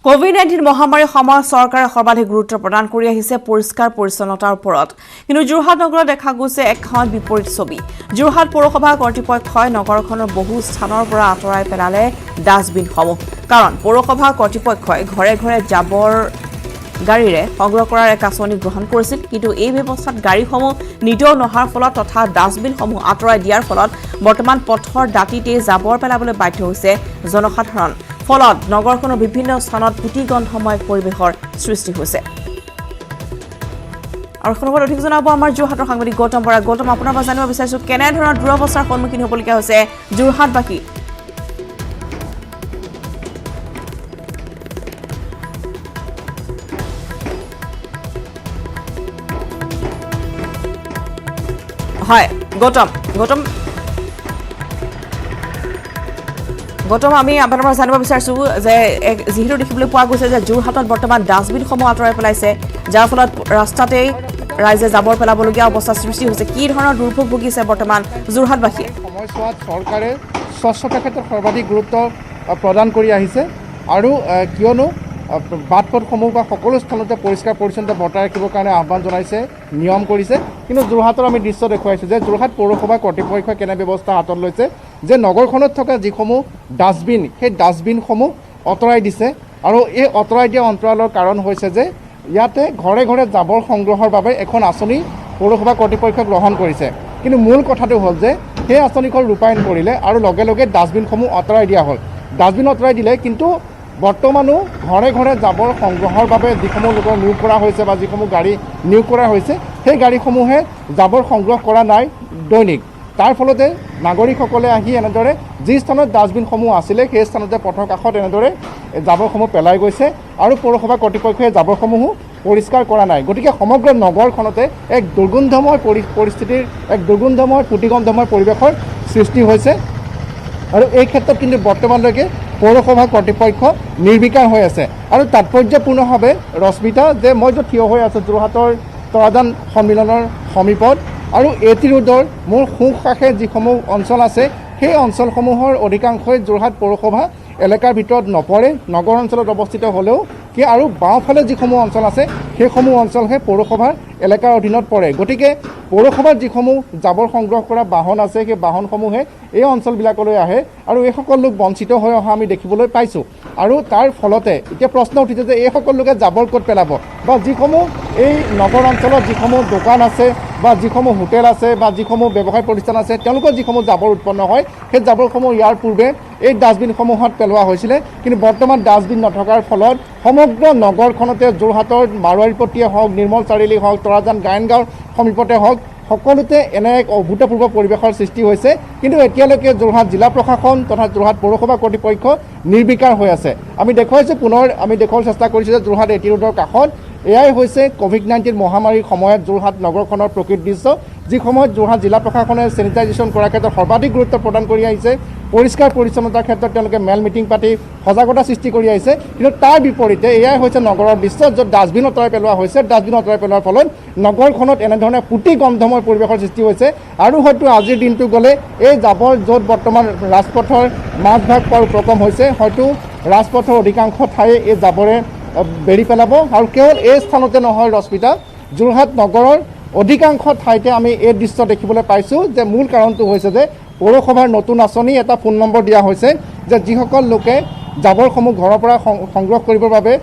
কোভিড-19 মহামাৰীৰ সময়ত চৰকাৰে সৰ্বাধিক গুৰুত্ব প্ৰদান কৰি আহিছে পৰিষ্কাৰ পৰিচ্ছন্নতাৰ ওপৰত কিন্তু যোৰহাট নগৰত দেখা গৈছে এখন বিপৰীত ছবি যোৰহাট পৌৰসভা কৰ্তৃপক্ষই নগৰখনৰ বহু স্থানৰ পৰা আঁতৰাই পেলালে ডাষ্টবিনসমূহ কাৰণ পৌৰসভা কৰ্তৃপক্ষই ঘৰে ঘৰে জাবৰ গাড়ীৰে সংগ্ৰহ কৰাৰ এক আঁচনি গ্ৰহণ কৰিছিল কিন্তু এই ব্যৱস্থাত গাড়ীসমূহ নিতৌ নহাৰ ফলত তথা ডাষ্টবিনসমূহ আঁতৰাই দিয়াৰ ফলত বৰ্তমান পথৰ দাঁতিতে জাবৰ পেলাবলৈ বাধ্য হৈছে জনসাধাৰণ ফলত নগৰখনৰ বিভিন্ন স্থানত পুটিগন্ধময় পৰিৱেশৰ সৃষ্টি হৈছে আৰু খবৰ অধিক জনাব আমাৰ যোৰহাটৰ সাংবাদিক গৌতম বৰা গৌতম আপোনাৰ পৰা জানিব বিচাৰিছো কেনে ধৰণৰ দুৰৱস্থাৰ সন্মুখীন হ'বলগীয়া হৈছে যোৰহাটবাসী হয় গৌতম আমি আপোনাৰ পৰা জানিব বিচাৰিছোঁ যে যিহেতু দেখিবলৈ পোৱা গৈছে যে যোৰহাটত বৰ্তমান ডাষ্টবিনসমূহ আঁতৰাই পেলাইছে যাৰ ফলত ৰাস্তাতেই ৰাইজে জাবৰ পেলাবলগীয়া অৱস্থাৰ সৃষ্টি হৈছে কি ধৰণৰ দুৰ্ভোগ ভুগিছে বৰ্তমান যোৰহাটবাসীয়ে সময়ছোৱাত চৰকাৰে স্বচ্ছতাৰ ক্ষেত্ৰত সৰ্বাধিক গুৰুত্ব প্ৰদান কৰি আহিছে আৰু কিয়নো বাট পথসমূহ বা সকলো স্থানতে পৰিষ্কাৰ পৰিচ্ছন্নতা বৰ্তাই ৰাখিবৰ কাৰণে আহ্বান জনাইছে নিয়ম কৰিছে কিন্তু যোৰহাটৰ আমি দৃশ্য দেখুৱাইছোঁ যে যোৰহাট পৌৰসভা কৰ্তৃপক্ষই কেনে ব্যৱস্থা হাতত লৈছে যে নগৰখনত থকা যিসমূহ ডাষ্টবিন সেই ডাষ্টবিনসমূহ আঁতৰাই দিছে আৰু এই আঁতৰাই দিয়া অন্তৰালৰ কাৰণ হৈছে যে ইয়াতে ঘৰে ঘৰে জাবৰ সংগ্ৰহৰ বাবে এখন আঁচনি পৌৰসভা কৰ্তৃপক্ষই গ্ৰহণ কৰিছে কিন্তু মূল কথাটো হ'ল যে সেই আঁচনিখন ৰূপায়ণ কৰিলে আৰু লগে লগে ডাষ্টবিনসমূহ আঁতৰাই দিয়া হ'ল ডাষ্টবিন আঁতৰাই দিলে কিন্তু বৰ্তমানো ঘৰে ঘৰে জাবৰ সংগ্ৰহৰ বাবে যিসমূহ লোকৰ নিয়োগ কৰা হৈছে বা যিসমূহ গাড়ী নিয়োগ কৰা হৈছে সেই গাড়ীসমূহে জাবৰ সংগ্ৰহ কৰা নাই দৈনিক তাৰ ফলতে নাগৰিকসকলে আহি এনেদৰে যি স্থানত ডাষ্টবিনসমূহ আছিলে সেই স্থানতে পথৰ কাষত এনেদৰে জাবৰসমূহ পেলাই গৈছে আৰু পৌৰসভা কৰ্তৃপক্ষই জাবৰসমূহো পৰিষ্কাৰ কৰা নাই গতিকে সমগ্ৰ নগৰখনতে এক দুৰ্গন্ধময় পৰিস্থিতিৰ এক দুৰ্গন্ধময় পুটিগন্ধময় পৰিৱেশৰ সৃষ্টি হৈছে আৰু এই ক্ষেত্ৰত কিন্তু বৰ্তমানলৈকে পৌৰসভা কৰ্তৃপক্ষ নিৰ্বিকাৰ হৈ আছে আৰু তাৎপৰ্যপূৰ্ণভাৱে ৰশ্মিতা যে মই য'ত থিয় হৈ আছোঁ যোৰহাটৰ তৰাজান সন্মিলনৰ সমীপত আৰু এটি ৰোডৰ মোৰ সোঁ কাষে যিসমূহ অঞ্চল আছে সেই অঞ্চলসমূহৰ অধিকাংশই যোৰহাট পৌৰসভা এলেকাৰ ভিতৰত নপৰে নগৰ অঞ্চলত অৱস্থিত হ'লেও কি আৰু বাওঁফালে যিসমূহ অঞ্চল আছে সেইসমূহ অঞ্চলহে পৌৰসভাৰ এলেকাৰ অধীনত পৰে গতিকে পৌৰসভাৰ যিসমূহ জাবৰ সংগ্ৰহ কৰা বাহন আছে সেই বাহনসমূহে এই অঞ্চলবিলাকলৈ আহে আৰু এইসকল লোক বঞ্চিত হৈ অহা আমি দেখিবলৈ পাইছোঁ আৰু তাৰ ফলতে এতিয়া প্ৰশ্ন উঠিছে যে এইসকল লোকে জাবৰ ক'ত পেলাব বা যিসমূহ এই নগৰ অঞ্চলত যিসমূহ দোকান আছে বা যিসমূহ হোটেল আছে বা যিসমূহ ব্যৱসায় প্ৰতিষ্ঠান আছে তেওঁলোকৰ যিসমূহ জাবৰ উৎপন্ন হয় সেই জাবৰসমূহ ইয়াৰ পূৰ্বে এই ডাষ্টবিনসমূহত পেলোৱা হৈছিলে কিন্তু বৰ্তমান ডাষ্টবিন নথকাৰ ফলত সমগ্ৰ নগৰখনতে যোৰহাটৰ মাৰোৱাৰীপট্টিয়ে হওক নিৰ্মল চাৰিআলি হওক তৰাজান গায়নগাঁৱৰ সমীপতে হওক সকলোতে এনে এক অভূতপূৰ্ব পৰিৱেশৰ সৃষ্টি হৈছে কিন্তু এতিয়ালৈকে যোৰহাট জিলা প্ৰশাসন তথা যোৰহাট পৌৰসভা কৰ্তৃপক্ষ নিৰ্বিকাৰ হৈ আছে আমি দেখুৱাইছোঁ পুনৰ আমি দেখুৱাবলৈ চেষ্টা কৰিছোঁ যে যোৰহাট এটি ৰোডৰ কাষত এয়াই হৈছে কোভিড-19 মহামাৰীৰ সময়ত যোৰহাট নগৰখনৰ প্ৰকৃত দৃশ্য যি সময়ত যোৰহাট জিলা প্ৰশাসনে চেনিটাইজেশ্যন কৰাৰ ক্ষেত্ৰত সৰ্বাধিক গুৰুত্ব প্ৰদান কৰি আহিছে পৰিষ্কাৰ পৰিচ্ছন্নতাৰ ক্ষেত্ৰত তেওঁলোকে মেল মিটিং পাতি সজাগতা সৃষ্টি কৰি আহিছে কিন্তু তাৰ বিপৰীতে এয়াই হৈছে নগৰৰ দৃশ্য য'ত ডাষ্টবিন আঁতৰাই পেলোৱা হৈছে ডাষ্টবিন আঁতৰাই পেলোৱাৰ ফলত নগৰখনত এনেধৰণে পুটিগন্ধময় পৰিৱেশৰ সৃষ্টি হৈছে আৰু হয়তো আজিৰ দিনটো গ'লে এই জাবৰ য'ত বৰ্তমান ৰাজপথৰ মাজভাগ পোৱাৰ উপক্ৰম হৈছে হয়তো ৰাজপথৰ অধিকাংশ ঠায়ে এই জাবৰে বেৰি পেলাব আৰু কেৱল এই স্থানতে নহয় ৰশ্মিতা যোৰহাট নগৰৰ অধিকাংশ ঠাইতে আমি এই দৃশ্য দেখিবলৈ পাইছোঁ যে মূল কাৰণটো হৈছে যে পৌৰসভাৰ নতুন আঁচনি এটা ফোন নম্বৰ দিয়া হৈছে যে যিসকল লোকে জাবৰসমূহ ঘৰৰ পৰা সংগ্ৰহ কৰিবৰ বাবে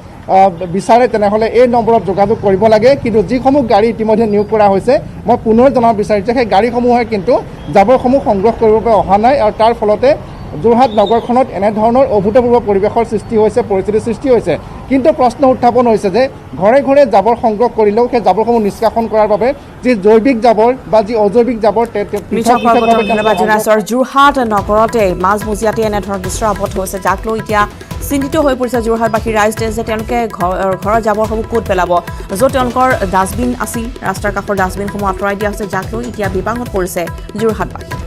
বিচাৰে তেনেহ'লে এই নম্বৰত যোগাযোগ কৰিব লাগে কিন্তু যিসমূহ গাড়ী ইতিমধ্যে নিয়োগ কৰা হৈছে মই পুনৰ জনাব বিচাৰিছোঁ সেই গাড়ীসমূহে কিন্তু জাবৰসমূহ সংগ্ৰহ কৰিবৰ বাবে অহা নাই আৰু তাৰ ফলতে যোৰহাট নগৰখনত এনেধৰণৰ অভূতপূৰ্ব পৰিৱেশৰ সৃষ্টি হৈছে পৰিস্থিতিৰ সৃষ্টি হৈছে কিন্তু প্ৰশ্ন উত্থাপন হৈছে যে ঘৰে ঘৰে জাবৰ সংগ্ৰহ কৰিলেও সেই জাবৰসমূহ নিষ্কাশন কৰাৰ বাবে যি জৈৱিক জাবৰ বা যি অজৈৱিক জাবৰ যোৰহাট নগৰতে মাজমজিয়াতে এনেধৰণৰ দৃশ্য আৱদ্ধ হৈছে যাক লৈ এতিয়া চিন্তিত হৈ পৰিছে যোৰহাটবাসী ৰাইজ যে তেওঁলোকে ঘৰৰ জাবৰসমূহ ক'ত পেলাব য'ত তেওঁলোকৰ ডাষ্টবিন আছিল ৰাস্তাৰ কাষৰ ডাষ্টবিনসমূহ আঁতৰাই দিয়া হৈছে যাক লৈ এতিয়া বিপাঙত পৰিছে যোৰহাটবাসী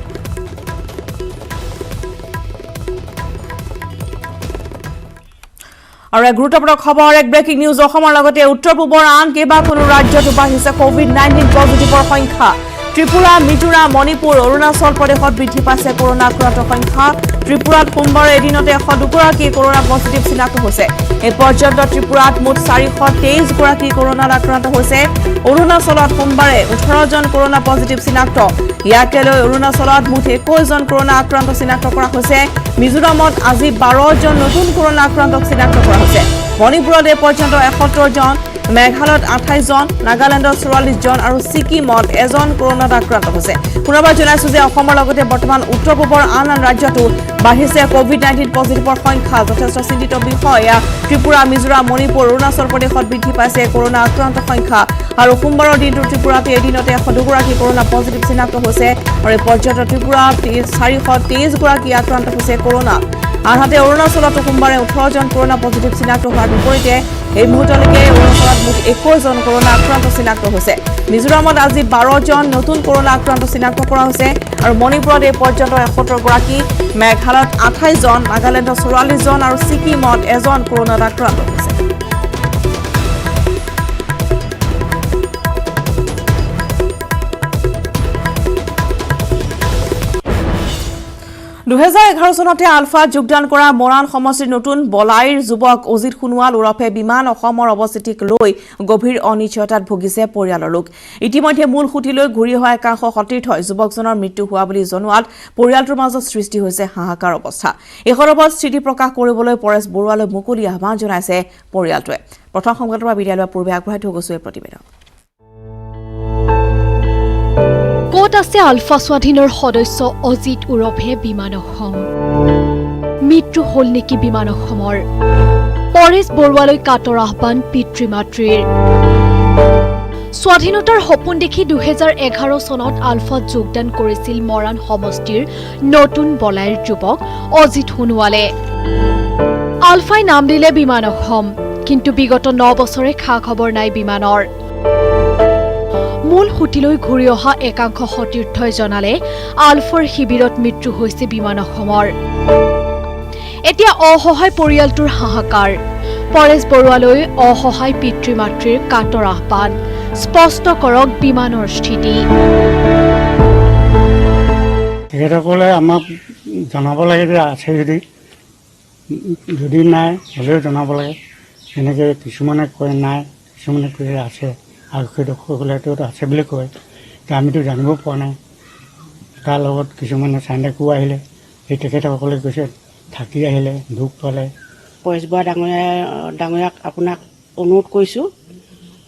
আৰু এক গুৰুত্বপূৰ্ণ খবৰ এক ব্ৰেকিং নিউজ অসমৰ লগতে উত্তৰ পূবৰ আন কেইবাখনো ৰাজ্যত বাঢ়িছে কোভিড-19 পজিটিভৰ সংখ্যা ত্ৰিপুৰা মিজোৰাম মণিপুৰ অৰুণাচল প্ৰদেশত বৃদ্ধি পাইছে কৰোনা আক্ৰান্তৰ সংখ্যা ত্ৰিপুৰাত সোমবাৰে এদিনতে 102 গৰাকী কৰোনা পজিটিভ চিনাক্ত হৈছে এই পৰ্যন্ত ত্ৰিপুৰাত মুঠ 423 গৰাকী কৰোনাত আক্ৰান্ত হৈছে অৰুণাচলত সোমবাৰে 18 জন কৰোনা পজিটিভ চিনাক্ত ইয়াকে লৈ অৰুণাচলত মুঠ 21 জন কৰোনা আক্ৰান্ত চিনাক্ত কৰা হৈছে মিজোৰামত আজি 12 জন নতুন কৰোনা আক্ৰান্তক চিনাক্ত কৰা হৈছে মণিপুৰত এই পৰ্যন্ত 71 জন মেঘালয়ত 28 জন নাগালেণ্ডত 44 জন আৰু ছিকিমত এজন কৰোনাত আক্ৰান্ত হৈছে পুনৰবাৰ জনাইছো যে অসমৰ লগতে বৰ্তমান উত্তৰ পূবৰ আন ৰাজ্যতো বাঢ়িছে কোভিড-19 পজিটিভৰ সংখ্যা যথেষ্ট চিন্তিত বিষয় ত্ৰিপুৰা মিজোৰাম মণিপুৰ অৰুণাচল প্ৰদেশত বৃদ্ধি পাইছে কৰোনা আক্ৰান্ত সংখ্যা আৰু সোমবাৰৰ দিনটো ত্ৰিপুৰাত এদিনতে 102 গৰাকী কৰোনা পজিটিভ চিনাক্ত হৈছে আৰু এই পৰ্যন্ত ত্ৰিপুৰাত 423 গৰাকী আক্ৰান্ত হৈছে কৰোনা আনহাতে অৰুণাচলত সোমবাৰে 18 জন কৰোনা পজিটিভ চিনাক্ত হোৱাৰ বিপৰীতে এই মুহূৰ্তলৈকে অৰুণাচলত মুঠ 21 জন কৰোনা আক্ৰান্ত চিনাক্ত হৈছে মিজোৰামত আজি 12 জন নতুন কৰোনা আক্ৰান্ত চিনাক্ত কৰা হৈছে আৰু মণিপুৰত এই পৰ্যন্ত 71 গৰাকী মেঘালয়ত 28 জন নাগালেণ্ডত 44 জন আৰু ছিকিমত এজন কৰোনাত আক্ৰান্ত হৈছে 2011 চনতে আলফাত যোগদান কৰা মৰাণ সমষ্টিৰ নতুন বলাইৰ যুৱক অজিত সোণোৱাল ওৰফে বিমান অসমৰ অৱস্থিতিক লৈ গভীৰ অনিশ্চয়তাত ভুগিছে পৰিয়ালৰ লোক ইতিমধ্যে মূল খুঁটিলৈ ঘূৰি অহা একাংশ সতীৰ্থই যুৱকজনৰ মৃত্যু হোৱা বুলি জনোৱাত পৰিয়ালটোৰ মাজত সৃষ্টি হৈছে হাহাকাৰ অৱস্থা এই সন্দৰ্ভত স্থিতি প্ৰকাশ কৰিবলৈ পৰেশ বৰুৱালৈ মুকলি আহ্বান জনাইছে পৰিয়ালটোৱে প্ৰথম সংবাদৰ পৰা বিদ্যালয়ৰ পূৰ্বে আগবঢ়াই থৈ গৈছে প্ৰতিবেদন ক'ত আছে আলফা স্বাধীনৰ সদস্য অজিত ওৰফে বিমান অসম মৃত্যু হ'ল নেকি বিমান অসমৰ পৰেশ বৰুৱালৈ কাটৰ আহ্বান পিতৃ মাতৃৰ স্বাধীনতাৰ সপোন দেখি 2011 চনত আলফাত যোগদান কৰিছিল মৰাণ সমষ্টিৰ নতুন বলাইৰ যুৱক অজিত সোণোৱালে আলফাই নাম দিলে বিমান অসম কিন্তু বিগত 9 বছৰে খা খবৰ নাই বিমানৰ মূল খুঁটিলৈ ঘূৰি অহা একাংশ সতীৰ্থই জনালে আলফাৰ শিবিৰত মৃত্যু হৈছে বিমান অসমৰ এতিয়া অসহায় পৰিয়ালটোৰ হাহাকাৰ পৰেশ বৰুৱালৈ অসহায় পিতৃ মাতৃৰ কাটৰ আহ্বান স্পষ্ট কৰক বিমানৰ স্থিতি তেখেতসকলে আমাক জনাব লাগে যে আছে যদি নাই হ'লেও জনাব লাগে এনেকৈ কিছুমানে কয় নাই কিছুমানে কয় আছে আৰু সেইসকলেতো আছে বুলি কয় আমিতো জানিব পৰা নাই তাৰ লগত কিছুমানে চাইনাকো আহিলে সেই তেখেতসকলে কৈছে থাকি আহিলে দুখ পালে পৰেশ বৰুৱা ডাঙৰীয়াক আপোনাক অনুৰোধ কৰিছোঁ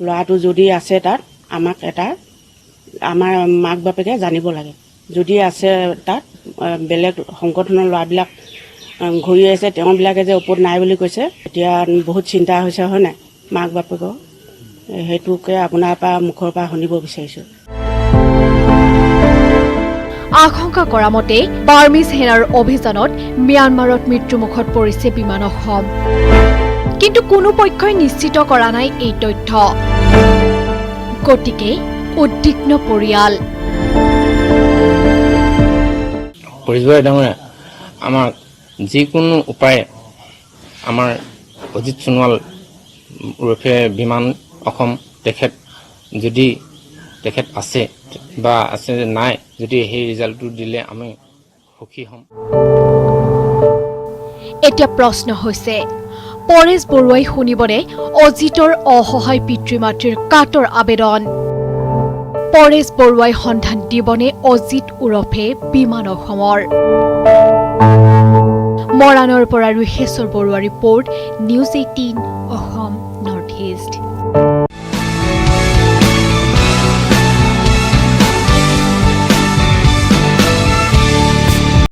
ল'ৰাটো যদি আছে তাত আমাক আমাৰ মাক বাপেকে জানিব লাগে যদি আছে তাত বেলেগ সংগঠনৰ ল'ৰাবিলাক ঘূৰি আহিছে তেওঁবিলাকে যে ওপৰত নাই বুলি কৈছে এতিয়া বহুত চিন্তা হৈছে হয় নাই মাক বাপেকৰ হেতুকে আপোনাৰ পৰা মুখৰ পৰা শুনিব বিচাৰিছোঁ আশংকা কৰা মতে বাৰ্মিজ সেনাৰ অভিযানত ম্যানমাৰত মৃত্যুমুখত পৰিছে বিমান অসম কিন্তু কোনো পক্ষই নিশ্চিত কৰা নাই এই তথ্য গতিকে উদ্বিগ্ন পৰিয়াল পৰিজয় ডাঙৰীয়া আমাক যিকোনো উপায়ে আমাৰ অজিত সোণোৱাল ওৰফে বিমান অসম যদি তেখেত আছে বা আছে নাই যদি সেই ৰিজাল্টটো দিলে আমি সুখী হ'ম এতিয়া প্ৰশ্ন হৈছে পৰেশ বৰুৱাই শুনিবনে অজিতৰ অসহায় পিতৃ মাতৃৰ কাটৰ আবেদন পৰেশ বৰুৱাই সন্ধান দিবনে অজিত ওৰফে বিমান অসমৰ মৰাণৰ পৰা Rishiswar Baruah report News 18 Assam North east